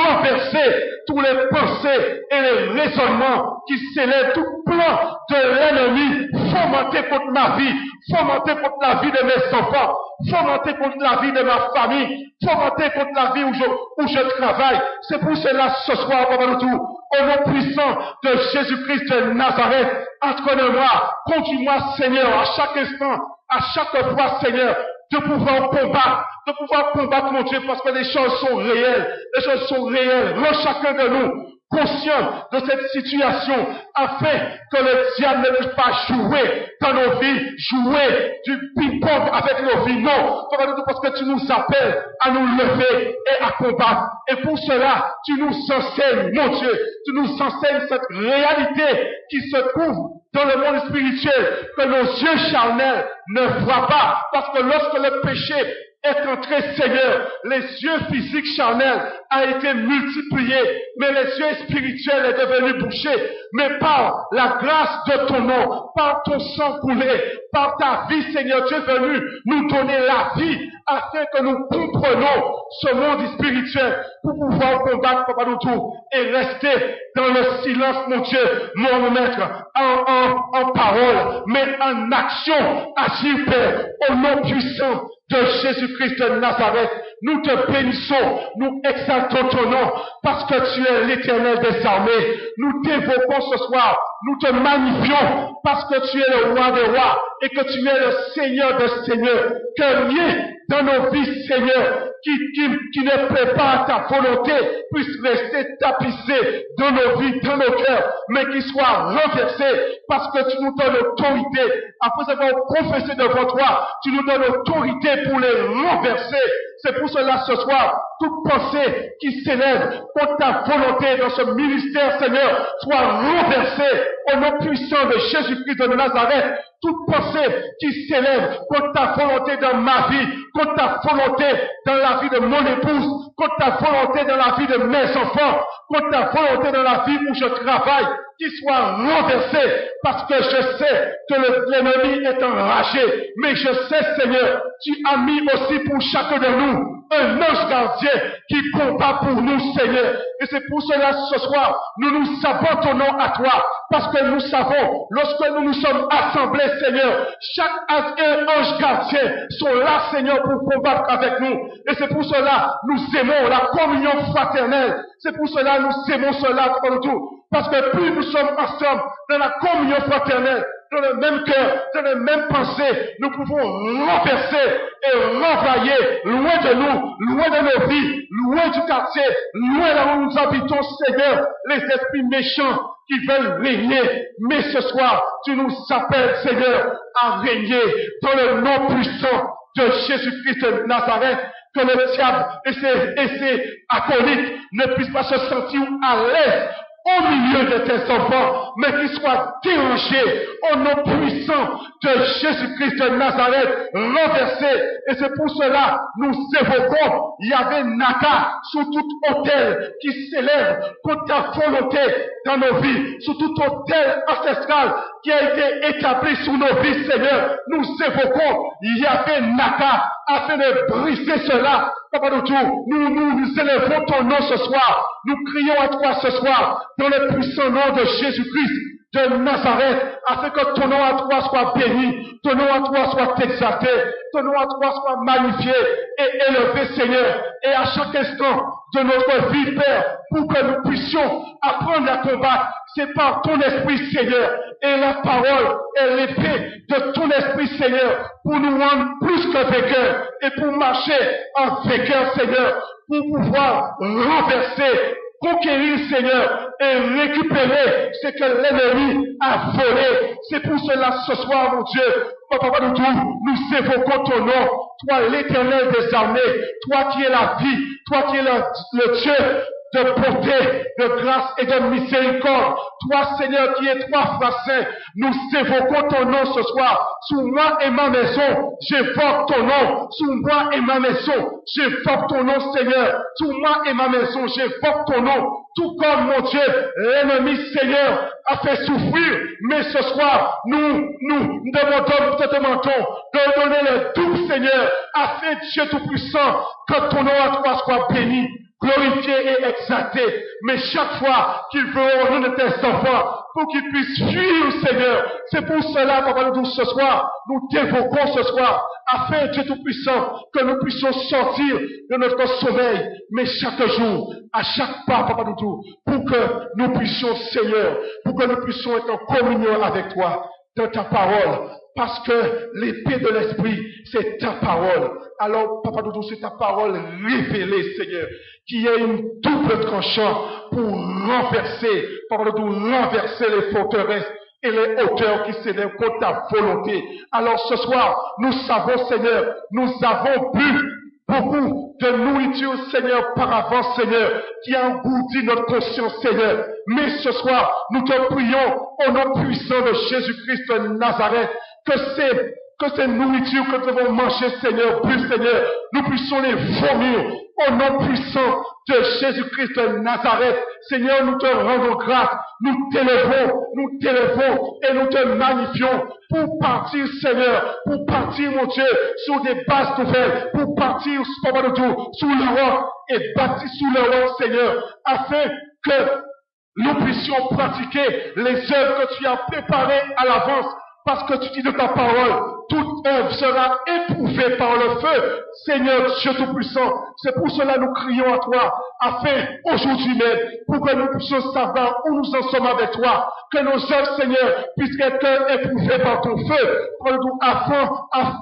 renverser tous les pensées et les raisonnements qui s'élèvent, tout plan de l'ennemi fomenté contre ma vie, fomenté contre la vie de mes enfants, fomenté contre la vie de ma famille, fomenté contre la vie où je travaille. C'est pour cela ce soir, Papa Loutou, au nom puissant de Jésus-Christ de Nazareth, entraîne-moi, conduis-moi, Seigneur, à chaque instant, à chaque fois, Seigneur, de pouvoir combattre, mon Dieu, parce que les choses sont réelles. Les choses sont réelles. Rends chacun de nous conscient de cette situation, afin que le diable ne puisse pas jouer dans nos vies, jouer du ping-pong avec nos vies. Non, parce que tu nous appelles à nous lever et à combattre. Et pour cela, tu nous enseignes, mon Dieu, tu nous enseignes cette réalité qui se trouve dans le monde spirituel, que nos yeux charnels ne voient pas. Parce que lorsque le péché est entré, Seigneur, les yeux physiques charnels a été multipliés, mais les yeux spirituels est devenu bouché. Mais par la grâce de ton nom, par ton sang coulé, par ta vie, Seigneur, tu es venu nous donner la vie, afin que nous comprenions ce monde spirituel, pour pouvoir combattre, Papa Loutou, et rester dans le silence, mon Dieu, mon maître, en parole, mais en action, agir, Père, au nom puissant de Jésus-Christ de Nazareth. Nous te bénissons, nous exaltons ton nom, parce que tu es l'Éternel des armées. Nous t'évoquons ce soir, nous te magnifions, parce que tu es le roi des rois, et que tu es le Seigneur des seigneurs. Que rien dans nos vies, Seigneur, qui ne plaît pas à ta volonté, puisse rester tapissé dans nos vies, dans nos cœurs, mais qui soit renversé, parce que tu nous donnes l'autorité. Après avoir confessé devant toi, tu nous donnes l'autorité pour les renverser. C'est pour cela ce soir, toute pensée qui s'élève contre ta volonté dans ce ministère, Seigneur, soit renversée au nom puissant de Jésus-Christ de Nazareth. toute pensée qui s'élève contre ta volonté dans ma vie, contre ta volonté dans la vie de mon épouse, contre ta volonté dans la vie de mes enfants, contre ta volonté dans la vie où je travaille, qu'il soit renversé, parce que je sais que l'ennemi est enragé. Mais je sais, Seigneur, tu as mis aussi pour chacun de nous un ange gardien qui combat pour nous, Seigneur. Et c'est pour cela, ce soir, nous nous abandonnons à toi, parce que nous savons, lorsque nous nous sommes assemblés, Seigneur, chaque ange gardien sont là, Seigneur, pour combattre avec nous. Et c'est pour cela, nous aimons la communion fraternelle. C'est pour cela, nous aimons cela pour tout. Parce que plus nous sommes ensemble dans la communion fraternelle, dans le même cœur, dans les mêmes pensées, nous pouvons renverser et renvoyer loin de nous, loin de nos vies, loin du quartier, loin là où nous habitons, Seigneur, les esprits méchants qui veulent régner. Mais ce soir, tu nous appelles, Seigneur, à régner dans le nom puissant de Jésus-Christ de Nazareth, que le diable et ses acolytes ne puissent pas se sentir à l'aise au milieu de tes enfants, mais qu'ils soient dérangés au nom puissant de Jésus-Christ de Nazareth, renversés. Et c'est pour cela, nous évoquons Yahvé Naka sous tout autel qui s'élève contre ta volonté dans nos vies, sous tout autel ancestral qui a été établi sur nos vies, Seigneur. Nous évoquons Yahvé Naka afin de briser cela. Papa de tout, nous élevons ton nom ce soir. Nous crions à toi ce soir dans le puissant nom de Jésus-Christ de Nazareth, afin que ton nom à toi soit béni, ton nom à toi soit exalté, ton nom à toi soit magnifié et élevé, Seigneur. Et à chaque instant de notre vie, Père, pour que nous puissions apprendre à combattre, c'est par ton esprit, Seigneur, et la parole et l'épée de ton esprit, Seigneur, pour nous rendre plus que vainqueurs et pour marcher en vainqueur, Seigneur, pour pouvoir renverser, conquérir, Seigneur, et récupérer ce que l'ennemi a volé. C'est pour cela, ce soir, mon Dieu, Papa de tout, nous évoquons ton nom, toi l'Éternel des armées, toi qui es la vie, toi qui es le Dieu de bonté, de grâce et de miséricorde. Toi, Seigneur, qui es trois fois saint, nous évoquons ton nom ce soir. Sous moi et ma maison, j'évoque ton nom. Sous moi et ma maison, j'évoque ton nom, Seigneur. Sous moi et ma maison, j'évoque ton nom. Tout comme, mon Dieu, l'ennemi, Seigneur, a fait souffrir. Mais ce soir, nous te demandons de donner le doux, Seigneur, afin, Dieu Tout-Puissant, que ton nom à toi soit béni, glorifié et exalté. Mais chaque fois qu'ils verront de tes enfants, pour qu'ils puissent fuir, Seigneur. C'est pour cela, Papa, nous ce soir, nous t'évoquons ce soir, afin, Dieu Tout-Puissant, que nous puissions sortir de notre sommeil, mais chaque jour, à chaque pas, Papa, nous pour que nous puissions, Seigneur, pour que nous puissions être en communion avec toi, dans ta parole. Parce que l'épée de l'esprit, c'est ta parole. Alors, Papa Doudou, c'est ta parole révélée, Seigneur, qui est une double tranchant pour renverser, Papa Doudou, renverser les forteresses et les hauteurs qui s'élèvent contre ta volonté. Alors, ce soir, nous savons, Seigneur, nous avons bu beaucoup de nourriture, Seigneur, par avance, Seigneur, qui a engourdi notre conscience, Seigneur. Mais ce soir, nous te prions au nom puissant de Jésus-Christ de Nazareth, que ces nourritures que nous devons manger, Seigneur, plus, Seigneur, nous puissions les vomir au nom puissant de Jésus-Christ de Nazareth. Seigneur, nous te rendons grâce, nous t'élevons et nous te magnifions pour partir, Seigneur, pour partir, mon Dieu, sur des bases nouvelles, pour partir, Papa de tout, sous le roc et bâtir sous le roc, Seigneur, afin que nous puissions pratiquer les œuvres que tu as préparées à l'avance. Parce que tu dis de ta parole, toute œuvre sera éprouvée par le feu. Seigneur Dieu Tout-Puissant, c'est pour cela nous crions à toi, afin aujourd'hui même, pour que nous puissions savoir où nous en sommes avec toi, que nos œuvres, Seigneur, puissent être éprouvées par ton feu,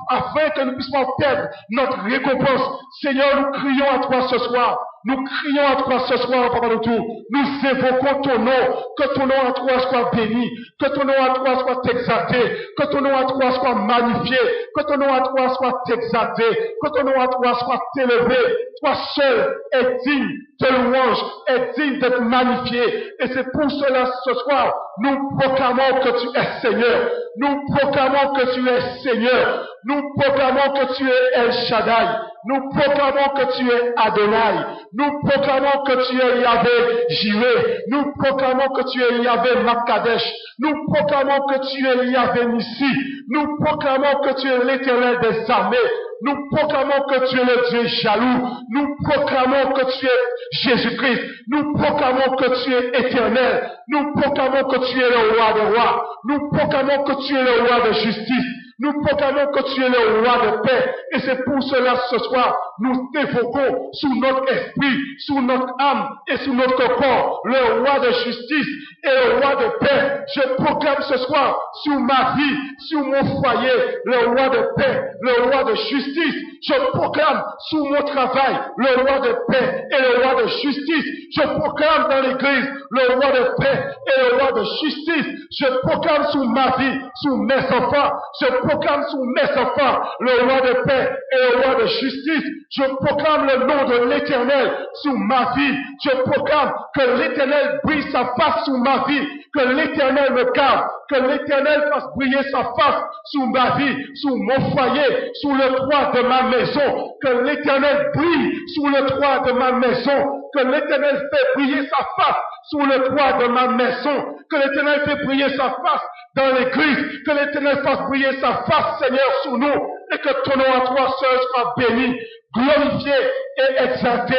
afin que nous puissions perdre notre récompense. Seigneur, nous crions à toi ce soir. Nous crions à toi ce soir, Papa de tout. Nous évoquons ton nom, que ton nom à toi soit béni, que ton nom à toi soit exalté, que ton nom à toi soit magnifié, que ton nom à toi soit exalté, que ton nom à toi soit élevé. Toi seul est digne de louange, est digne d'être magnifié. Et c'est pour cela ce soir, nous proclamons que tu es Seigneur. Nous proclamons que tu es Seigneur. Nous proclamons que tu es El Shaddai. Nous proclamons que tu es Adonai. Nous proclamons que tu es Yahvé Jireh. Nous proclamons que tu es Yahvé Makadesh. Nous proclamons que tu es Yahvé Nissi. Nous proclamons que tu es l'Éternel des armées. Nous proclamons que tu es le Dieu jaloux. Nous proclamons que tu es Jésus-Christ. Nous proclamons que tu es éternel. Nous proclamons que tu es le roi des rois. Nous proclamons que tu es le roi de justice. Nous proclamons que tu es le roi de paix. Et c'est pour cela ce soir, nous t'évoquons sous notre esprit, sous notre âme et sous notre corps, le roi de justice et le roi de paix. Je proclame ce soir sur ma vie, sur mon foyer, le roi de paix, le roi de justice. Je proclame sur mon travail, le roi de paix et le roi de justice. Je proclame dans l'église, le roi de paix et le roi de justice. Je proclame sur ma vie, sur mes enfants. Je proclame sur mes enfants le roi de paix et le roi de justice. Je proclame le nom de l'Éternel sur ma vie. Je proclame que l'Éternel brille sa face sur ma vie, que l'Éternel me garde, que l'Éternel fasse briller sa face sur ma vie, sur mon foyer, sur le toit de ma maison, que l'Éternel brille sur le toit de ma maison, que l'Éternel fait briller sa face sur le toit de ma maison, que l'Éternel fait briller sa face dans l'église, que l'Éternel fasse briller sa face, Seigneur, sur nous, et que ton nom à toi seul soit béni, glorifié et exalté.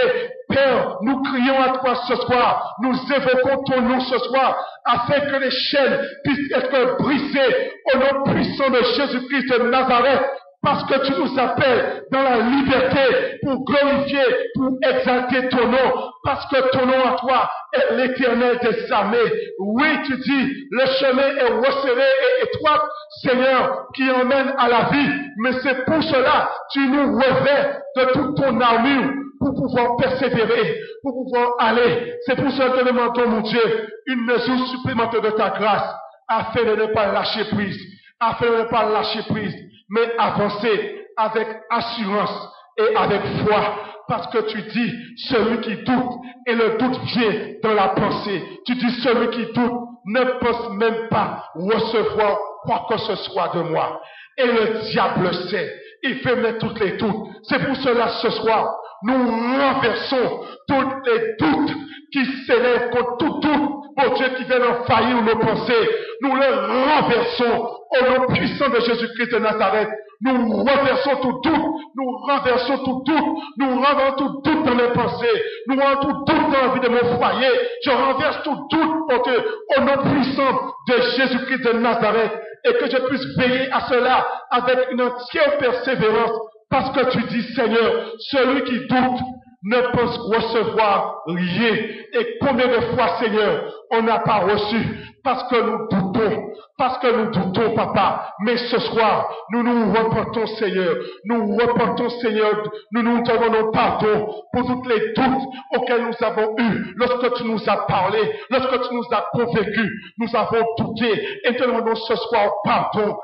Père, nous crions à toi ce soir, nous évoquons ton nom ce soir, afin que les chaînes puissent être brisées au nom puissant de Jésus-Christ de Nazareth, parce que tu nous appelles dans la liberté pour glorifier, pour exalter ton nom, parce que ton nom à toi est l'Éternel des armées. Oui, tu dis, le chemin est resserré et étroit, Seigneur, qui emmène à la vie, mais c'est pour cela tu nous revêts de toute ton armure pour pouvoir persévérer, pour pouvoir aller. C'est pour cela que nous demandons, mon Dieu, une mesure supplémentaire de ta grâce, afin de ne pas lâcher prise, afin de ne pas lâcher prise, mais avancer avec assurance et avec foi, parce que tu dis, celui qui doute, et le doute vient dans la pensée. Tu dis, celui qui doute ne pense même pas recevoir quoi que ce soit de moi. Et le diable sait, il fait mettre toutes les doutes. C'est pour cela ce soir, nous renversons tous les doutes qui s'élèvent contre tout doute, oh Dieu, qui vient envahir nos pensées. Nous les renversons au nom puissant de Jésus-Christ de Nazareth. Nous renversons tout doute, nous renversons tout doute, nous renversons tout doute dans mes pensées, nous renversons tout doute dans la vie de mon foyer. Je renverse tout doute, oh Dieu, au nom puissant de Jésus-Christ de Nazareth, et que je puisse veiller à cela avec une entière persévérance, parce que tu dis, Seigneur, celui qui doute ne pense recevoir rien. Et combien de fois, Seigneur, on n'a pas reçu parce que nous doutons, papa. Mais ce soir, nous nous repentons, Seigneur. Nous repentons, Seigneur. Nous nous demandons pardon pour toutes les doutes auxquels nous avons eu lorsque tu nous as parlé, lorsque tu nous as convaincus. Nous avons douté et te demandons ce soir pardon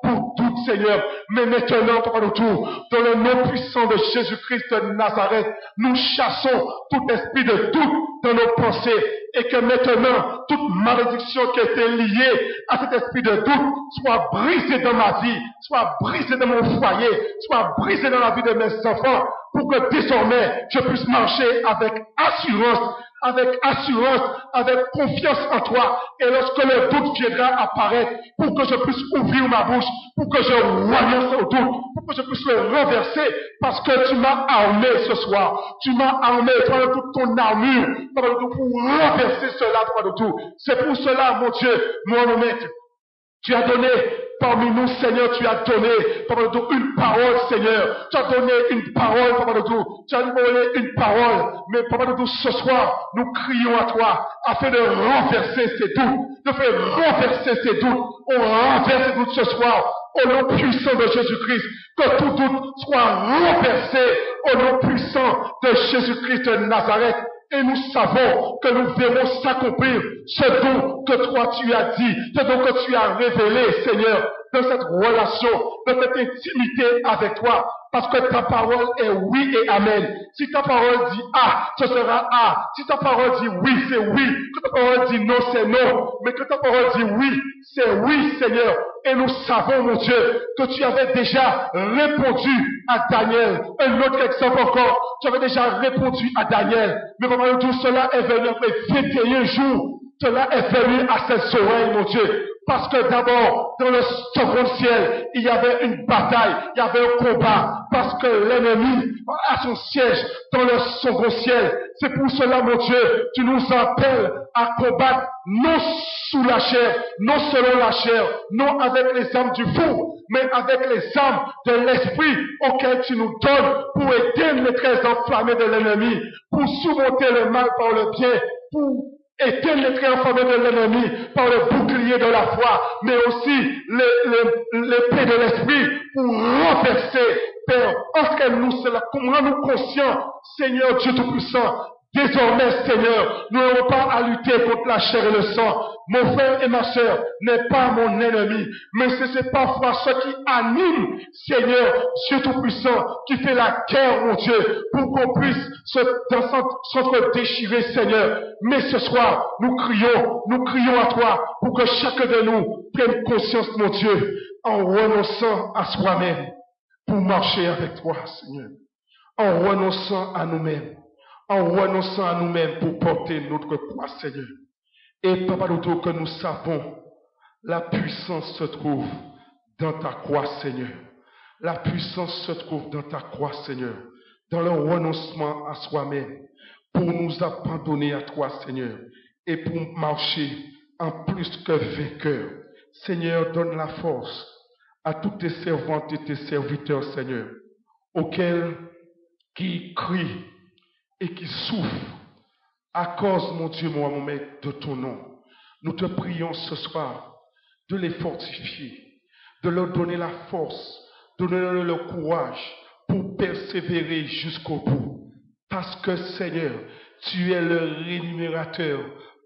pour tout, Seigneur. Mais maintenant, papa de tout, dans le nom puissant de Jésus-Christ de Nazareth, nous chassons tout esprit de doute dans nos pensées, et que maintenant, toute malédiction qui était liée à cet esprit de doute soit brisée dans ma vie, soit brisée dans mon foyer, soit brisée dans la vie de mes enfants, pour que désormais, je puisse marcher avec assurance, avec confiance en toi. Et lorsque le doute viendra apparaître, pour que je puisse ouvrir ma bouche, pour que je renonce au doute, pour que je puisse le renverser, parce que tu m'as armé ce soir. Tu m'as armé, toi de toute ton armure, pour renverser cela, toi de tout. C'est pour cela, mon Dieu, mon maître, tu as donné parmi nous, Seigneur, tu as donné, Papa de tout, une parole, Seigneur. Tu as donné une parole, Papa de tout. Tu as donné une parole. Mais, Papa de tout, ce soir, nous crions à toi, afin de renverser ces doutes, de faire renverser ces doutes. On renverse ces doutes ce soir, au nom puissant de Jésus-Christ. Que tout doute soit renversé, au nom puissant de Jésus-Christ de Nazareth. Et nous savons que nous verrons s'accomplir ce don que toi tu as dit, ce don que tu as révélé, Seigneur, dans cette relation, dans cette intimité avec toi. parce que ta parole est oui et amen. Si ta parole dit A, ce sera A. Si ta parole dit oui, c'est oui. Que ta parole dit non, c'est non. Mais que ta parole dit oui, c'est oui, Seigneur. Et nous savons, mon Dieu, que tu avais déjà répondu à Daniel. Un autre exemple encore, tu avais déjà répondu à Daniel. Mais pendant tout cela est venu après 21 jours. Cela est venu à ses oreilles, mon Dieu. Parce que d'abord, dans le second ciel, il y avait une bataille, il y avait un combat. Parce que l'ennemi a son siège dans le second ciel. C'est pour cela, mon Dieu, tu nous appelles à combattre non sous la chair, non selon la chair, non avec les armes du fou, mais avec les armes de l'esprit auquel tu nous donnes pour éteindre les traits enflammés de l'ennemi, pour surmonter le mal par le bien, pour éteindre les traits enflammés de l'ennemi par le bouclier de la foi, mais aussi l'épée de l'esprit pour renverser, Père, rends-nous conscients, Seigneur Dieu Tout-Puissant. Désormais, Seigneur, nous n'avons pas à lutter contre la chair et le sang. Mon frère et ma sœur n'est pas mon ennemi, mais c'est parfois ce qui anime, Seigneur, Dieu Tout-Puissant, qui fait la guerre, mon Dieu, pour qu'on puisse s'entre-déchirer, Seigneur. Mais ce soir, nous crions à toi, pour que chacun de nous prenne conscience, mon Dieu, en renonçant à soi-même, pour marcher avec toi, Seigneur. En renonçant à nous-mêmes. En renonçant à nous-mêmes pour porter notre croix, Seigneur. Et Papa Dodo, que nous savons, la puissance se trouve dans ta croix, Seigneur. La puissance se trouve dans ta croix, Seigneur. Dans le renoncement à soi-même, pour nous abandonner à toi, Seigneur. Et pour marcher en plus que vainqueur. Seigneur, donne la force à toutes tes servantes et tes serviteurs, Seigneur, auxquels qui crient et qui souffrent à cause, mon Dieu, mon maître, de ton nom. Nous te prions ce soir de les fortifier, de leur donner la force, de leur donner le courage pour persévérer jusqu'au bout. Parce que, Seigneur, tu es le rémunérateur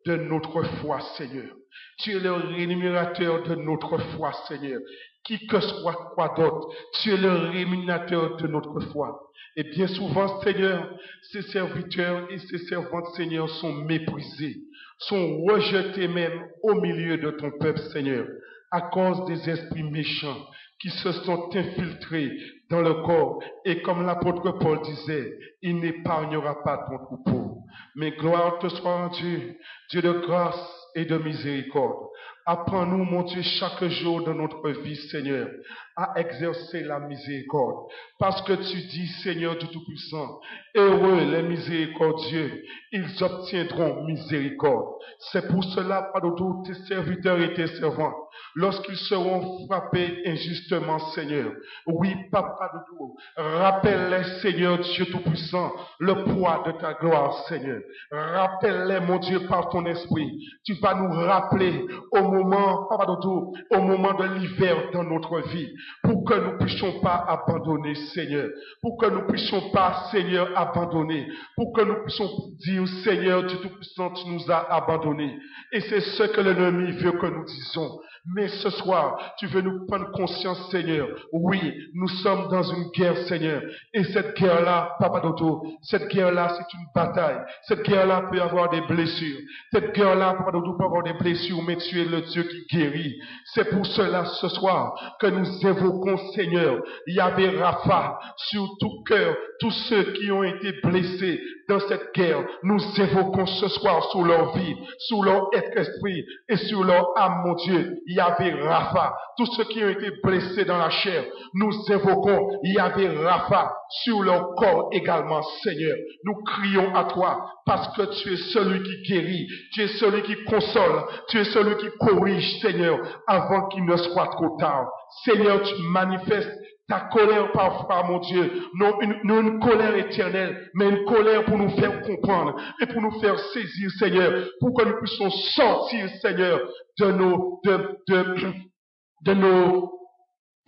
de notre foi, Seigneur. Tu es le rémunérateur de notre foi, Seigneur. Qui que soit quoi d'autre, tu es le rémunérateur de notre foi. Et bien souvent, Seigneur, ces serviteurs et ces servantes, Seigneur, sont méprisés, sont rejetés même au milieu de ton peuple, Seigneur, à cause des esprits méchants qui se sont infiltrés dans le corps. Et comme l'apôtre Paul disait, il n'épargnera pas ton troupeau. Mais gloire te soit rendue, Dieu de grâce et de miséricorde. Apprends-nous, mon Dieu, chaque jour de notre vie, Seigneur, à exercer la miséricorde. Parce que tu dis, Seigneur du Tout-Puissant, heureux les miséricordieux, ils obtiendront miséricorde. C'est pour cela, Père de tes serviteurs et tes servants, lorsqu'ils seront frappés injustement, Seigneur, oui, Papa de tout, rappelle-les, Seigneur Dieu Tout-Puissant, le poids de ta gloire, Seigneur. Rappelle-les, mon Dieu, par ton esprit. Tu vas nous rappeler au moment, Papa de tout, au moment de l'hiver dans notre vie, pour que nous ne puissions pas abandonner, Seigneur. Pour que nous ne puissions pas, Seigneur, abandonner. Pour que nous puissions dire, Seigneur Dieu Tout-Puissant, tu nous as abandonnés. Et c'est ce que l'ennemi veut que nous disons. Mais ce soir, tu veux nous prendre conscience, Seigneur. Oui, nous sommes dans une guerre, Seigneur. Et cette guerre-là, Papa Dodo, cette guerre-là, c'est une bataille. Cette guerre-là peut avoir des blessures. Cette guerre-là, Papa Dodo, peut avoir des blessures, mais tu es le Dieu qui guérit. C'est pour cela, ce soir, que nous évoquons, Seigneur, Yahvé Rapha, sur tout cœur, tous ceux qui ont été blessés dans cette guerre. Nous évoquons ce soir sur leur vie, sur leur être-esprit et sur leur âme, mon Dieu. Yahvé Rapha, tous ceux qui ont été blessés dans la chair, nous évoquons Yahvé Rapha sur leur corps également, Seigneur. Nous crions à toi parce que tu es celui qui guérit, tu es celui qui console, tu es celui qui corrige, Seigneur, avant qu'il ne soit trop tard. Seigneur, tu manifestes ta colère parfois, mon Dieu, non une colère éternelle, mais une colère pour nous faire comprendre et pour nous faire saisir, Seigneur, pour que nous puissions sortir, Seigneur, de nos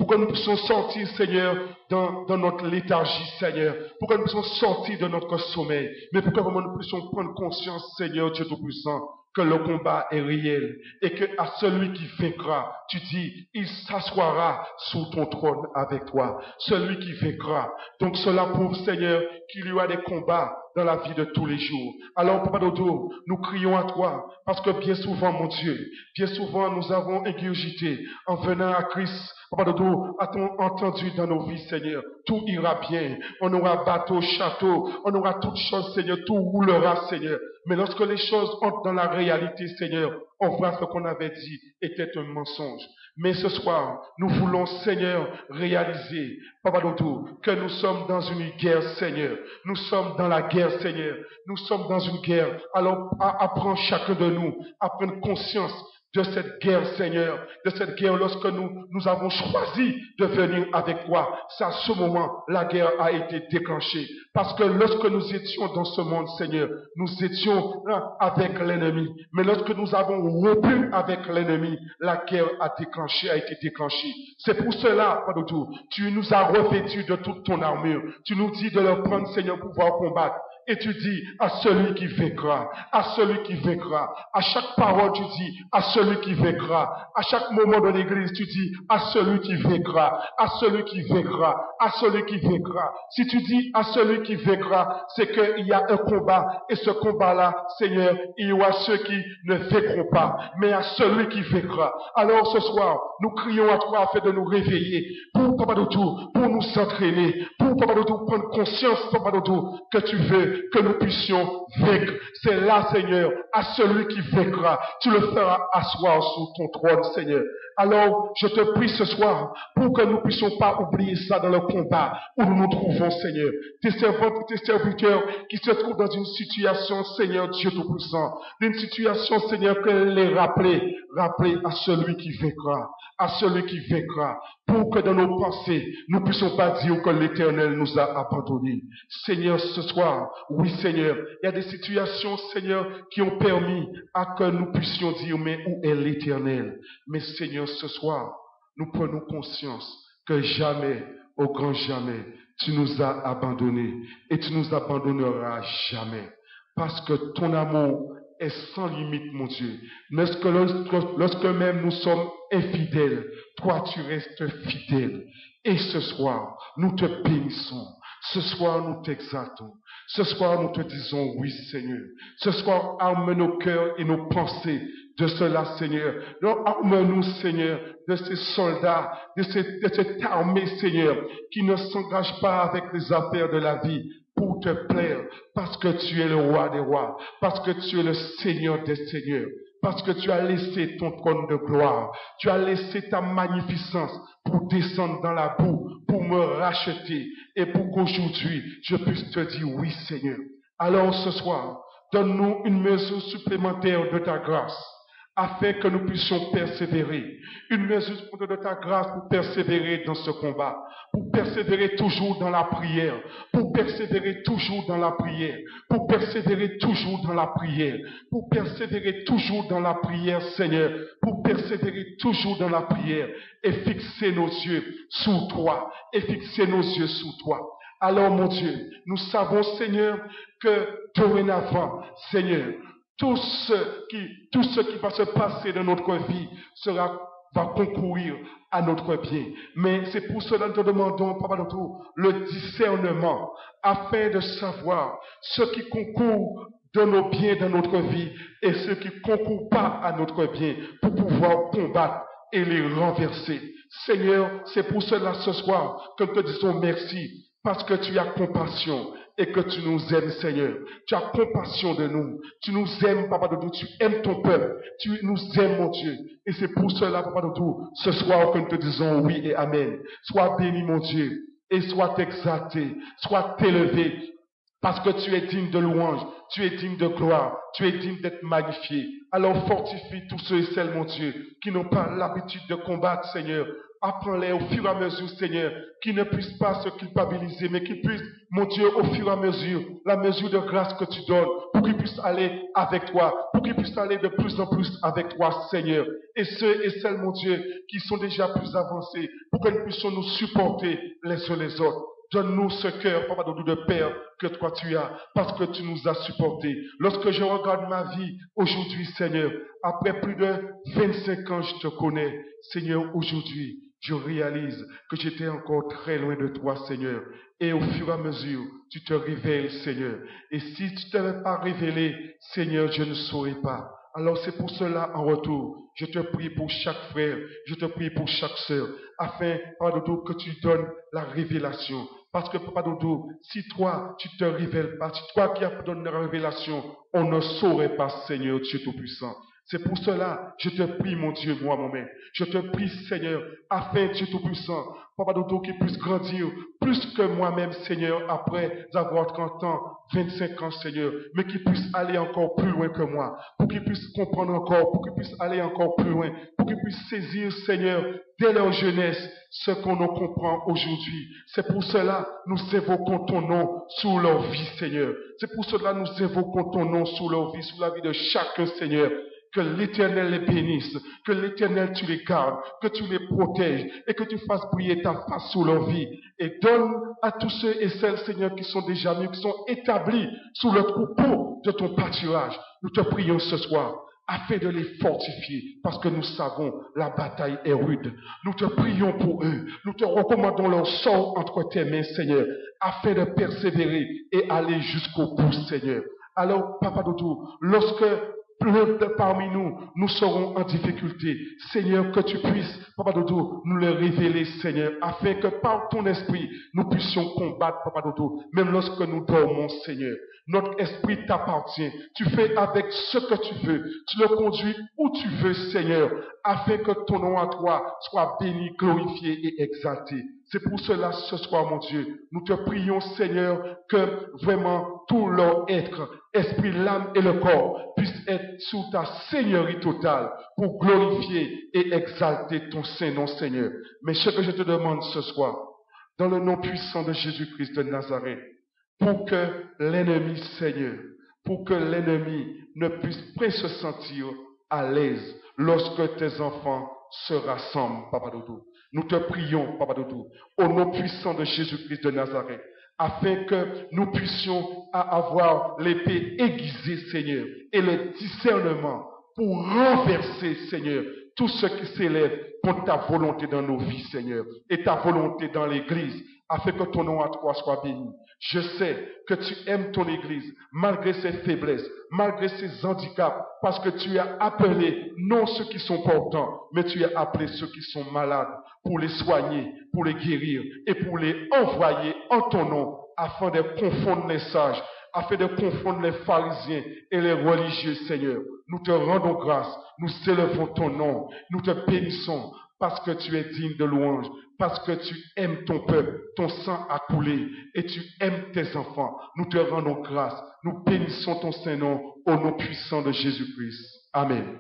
pour que nous puissions sortir, Seigneur, dans notre léthargie, Seigneur, pour que nous puissions sortir de notre sommeil, mais pour que vraiment nous puissions prendre conscience, Seigneur Dieu Tout-Puissant, que le combat est réel et que à celui qui vaincra, tu dis, il s'assoira sous ton trône avec toi. Celui qui vaincra. Donc cela prouve, Seigneur, qu'il y aura des combats dans la vie de tous les jours. Alors, Papa Dodo, nous crions à toi parce que bien souvent, mon Dieu, bien souvent nous avons ingurgité en venant à Christ. Papa Dodo, a-t-on entendu dans nos vies, Seigneur, tout ira bien. On aura bateau, château, on aura toutes choses, Seigneur, tout roulera, Seigneur. Mais lorsque les choses entrent dans la réalité, Seigneur, on voit ce qu'on avait dit était un mensonge. Mais ce soir, nous voulons, Seigneur, réaliser, Papa Dodo, que nous sommes dans une guerre, Seigneur. Nous sommes dans la guerre, Seigneur. Nous sommes dans une guerre. Alors, apprends chacun de nous à prendre conscience de cette guerre, Seigneur, de cette guerre lorsque nous avons choisi de venir avec toi. C'est à ce moment, la guerre a été déclenchée. Parce que lorsque nous étions dans ce monde, Seigneur, nous étions avec l'ennemi. Mais lorsque nous avons rompu avec l'ennemi, la guerre a été déclenchée. C'est pour cela, Papa Dodo, tu nous as revêtus de toute ton armure. Tu nous dis de le prendre, Seigneur, pour pouvoir combattre. Et tu dis à celui qui vaincra, à celui qui vaincra. À chaque parole, tu dis à celui qui vaincra. À chaque moment de l'église, tu dis à celui qui vaincra, à celui qui vaincra, à celui qui vaincra. Si tu dis à celui qui vaincra, c'est qu'il y a un combat. Et ce combat-là, Seigneur, il y aura ceux qui ne vaincront pas, mais à celui qui vaincra. Alors ce soir, nous crions à toi afin de nous réveiller pour Papa Dodo, pour nous entraîner, pour Papa Dodo prendre conscience, Papa Dodo, que tu veux que nous puissions vaincre. C'est là, Seigneur, à celui qui vaincra. Tu le feras asseoir sous ton trône, Seigneur. Alors, je te prie ce soir pour que nous ne puissions pas oublier ça dans le combat où nous nous trouvons, Seigneur. Tes servantes et tes serviteurs qui se trouvent dans une situation, Seigneur Dieu Tout-Puissant, une situation, Seigneur, que les rappeler à celui qui vaincra, à celui qui vaincra, pour que dans nos pensées, nous ne puissions pas dire que l'Éternel nous a abandonnés. Seigneur, ce soir, oui, Seigneur, il y a des situations, Seigneur, qui ont permis à que nous puissions dire, mais où est l'Éternel? Mais Seigneur, ce soir, nous prenons conscience que jamais, au grand jamais, tu nous as abandonnés et tu nous abandonneras jamais. Parce que ton amour est sans limite, mon Dieu. Lorsque même nous sommes infidèles, toi tu restes fidèle. Et ce soir, nous te bénissons. Ce soir, nous t'exaltons. Ce soir, nous te disons oui, Seigneur. Ce soir, arme nos cœurs et nos pensées de cela, Seigneur. Donc, arme-nous, Seigneur, de ces soldats, de cette armée, Seigneur, qui ne s'engage pas avec les affaires de la vie pour te plaire, parce que tu es le roi des rois, parce que tu es le Seigneur des seigneurs, parce que tu as laissé ton trône de gloire, tu as laissé ta magnificence pour descendre dans la boue, pour me racheter, et pour qu'aujourd'hui, je puisse te dire oui, Seigneur. Alors ce soir, donne-nous une mesure supplémentaire de ta grâce, afin que nous puissions persévérer. Une mesure de ta grâce pour persévérer dans ce combat, pour persévérer toujours dans la prière, pour persévérer toujours dans la prière, pour persévérer toujours dans la prière, pour persévérer toujours dans la prière, Seigneur, pour persévérer toujours dans la prière et fixer nos yeux sur toi, et fixer nos yeux sur toi. Alors, mon Dieu, nous savons, Seigneur, que dorénavant, Seigneur, tout ce qui va se passer dans notre vie va concourir à notre bien. Mais c'est pour cela que nous te demandons, Papa Dodo, le discernement, afin de savoir ce qui concourt de nos biens dans notre vie et ce qui ne concourt pas à notre bien, pour pouvoir combattre et les renverser. Seigneur, c'est pour cela ce soir que nous te disons merci, parce que tu as compassion et que tu nous aimes, Seigneur. Tu as compassion de nous. Tu nous aimes, Papa Dodo. Tu aimes ton peuple. Tu nous aimes, mon Dieu. Et c'est pour cela, Papa Dodo, ce soir que nous te disons oui et amen. Sois béni, mon Dieu, et sois exalté, sois élevé, parce que tu es digne de louange, tu es digne de gloire, tu es digne d'être magnifié. Alors fortifie tous ceux et celles, mon Dieu, qui n'ont pas l'habitude de combattre, Seigneur. Apprends-les au fur et à mesure, Seigneur, qu'ils ne puissent pas se culpabiliser, mais qu'ils puissent, mon Dieu, au fur et à mesure, la mesure de grâce que tu donnes, pour qu'ils puissent aller avec toi, pour qu'ils puissent aller de plus en plus avec toi, Seigneur. et ceux et celles, mon Dieu, qui sont déjà plus avancés, pour que nous puissions nous supporter les uns les autres. Donne-nous ce cœur, Papa Doudou, de Père que toi tu as, parce que tu nous as supportés. Lorsque je regarde ma vie aujourd'hui, Seigneur, après plus de 25 ans, je te connais. Seigneur, aujourd'hui, je réalise que j'étais encore très loin de toi, Seigneur. Et au fur et à mesure, tu te révèles, Seigneur. Et si tu ne t'avais pas révélé, Seigneur, je ne saurais pas. Alors c'est pour cela, en retour, je te prie pour chaque frère, je te prie pour chaque sœur, afin, Papa Doudou, que tu donnes la révélation. Parce que, Papa Doudou, si toi, tu te révèles pas, si toi qui as donné la révélation, on ne saurait pas, Seigneur, Dieu Tout-Puissant. C'est pour cela, je te prie, mon Dieu, moi, mon Père. Je te prie, Seigneur, afin, Dieu Tout-Puissant, Papa Doudou, qu'il puisse grandir plus que moi-même, Seigneur, après avoir 30 ans, 25 ans, Seigneur, mais qu'il puisse aller encore plus loin que moi, pour qu'il puisse comprendre encore, pour qu'il puisse aller encore plus loin, pour qu'il puisse saisir, Seigneur, dès leur jeunesse, ce qu'on ne comprend aujourd'hui. C'est pour cela, nous évoquons ton nom sur leur vie, Seigneur. C'est pour cela, nous évoquons ton nom sur leur vie, sur la vie de chacun, Seigneur. Que l'Éternel les bénisse, que l'Éternel tu les gardes, que tu les protèges et que tu fasses briller ta face sur leur vie. Et donne à tous ceux et celles, Seigneur, qui sont déjà venus, qui sont établis sous le troupeau de ton pâturage. Nous te prions ce soir afin de les fortifier, parce que nous savons la bataille est rude. Nous te prions pour eux. Nous te recommandons leur sort entre tes mains, Seigneur, afin de persévérer et aller jusqu'au bout, Seigneur. Alors, Papa Doudou, lorsque parmi nous, nous serons en difficulté. Seigneur, que tu puisses, Papa Doudou, nous le révéler, Seigneur, afin que par ton esprit, nous puissions combattre, Papa Doudou, même lorsque nous dormons, Seigneur. Notre esprit t'appartient. Tu fais avec ce que tu veux. Tu le conduis où tu veux, Seigneur, afin que ton nom à toi soit béni, glorifié et exalté. C'est pour cela, ce soir, mon Dieu, nous te prions, Seigneur, que vraiment tout leur être, esprit, l'âme et le corps, puissent être sous ta seigneurie totale pour glorifier et exalter ton Saint-Nom, Seigneur. Mais ce que je te demande ce soir, dans le nom puissant de Jésus-Christ de Nazareth, pour que l'ennemi, Seigneur, pour que l'ennemi ne puisse pas se sentir à l'aise lorsque tes enfants se rassemblent, Papa Doudou. Nous te prions, Papa Doudou, au nom puissant de Jésus-Christ de Nazareth, afin que nous puissions avoir l'épée aiguisée, Seigneur, et le discernement pour renverser, Seigneur, tout ce qui s'élève contre ta volonté dans nos vies, Seigneur, et ta volonté dans l'Église, afin que ton nom à toi soit béni. Je sais que tu aimes ton Église, malgré ses faiblesses, malgré ses handicaps, parce que tu as appelé non ceux qui sont portants, mais tu as appelé ceux qui sont malades pour les soigner, pour les guérir et pour les envoyer en ton nom, afin de confondre les sages, afin de confondre les pharisiens et les religieux, Seigneur. Nous te rendons grâce, nous élevons ton nom, nous te bénissons, parce que tu es digne de louange, parce que tu aimes ton peuple, ton sang a coulé, et tu aimes tes enfants. Nous te rendons grâce, nous bénissons ton Saint-Nom au nom puissant de Jésus-Christ. Amen.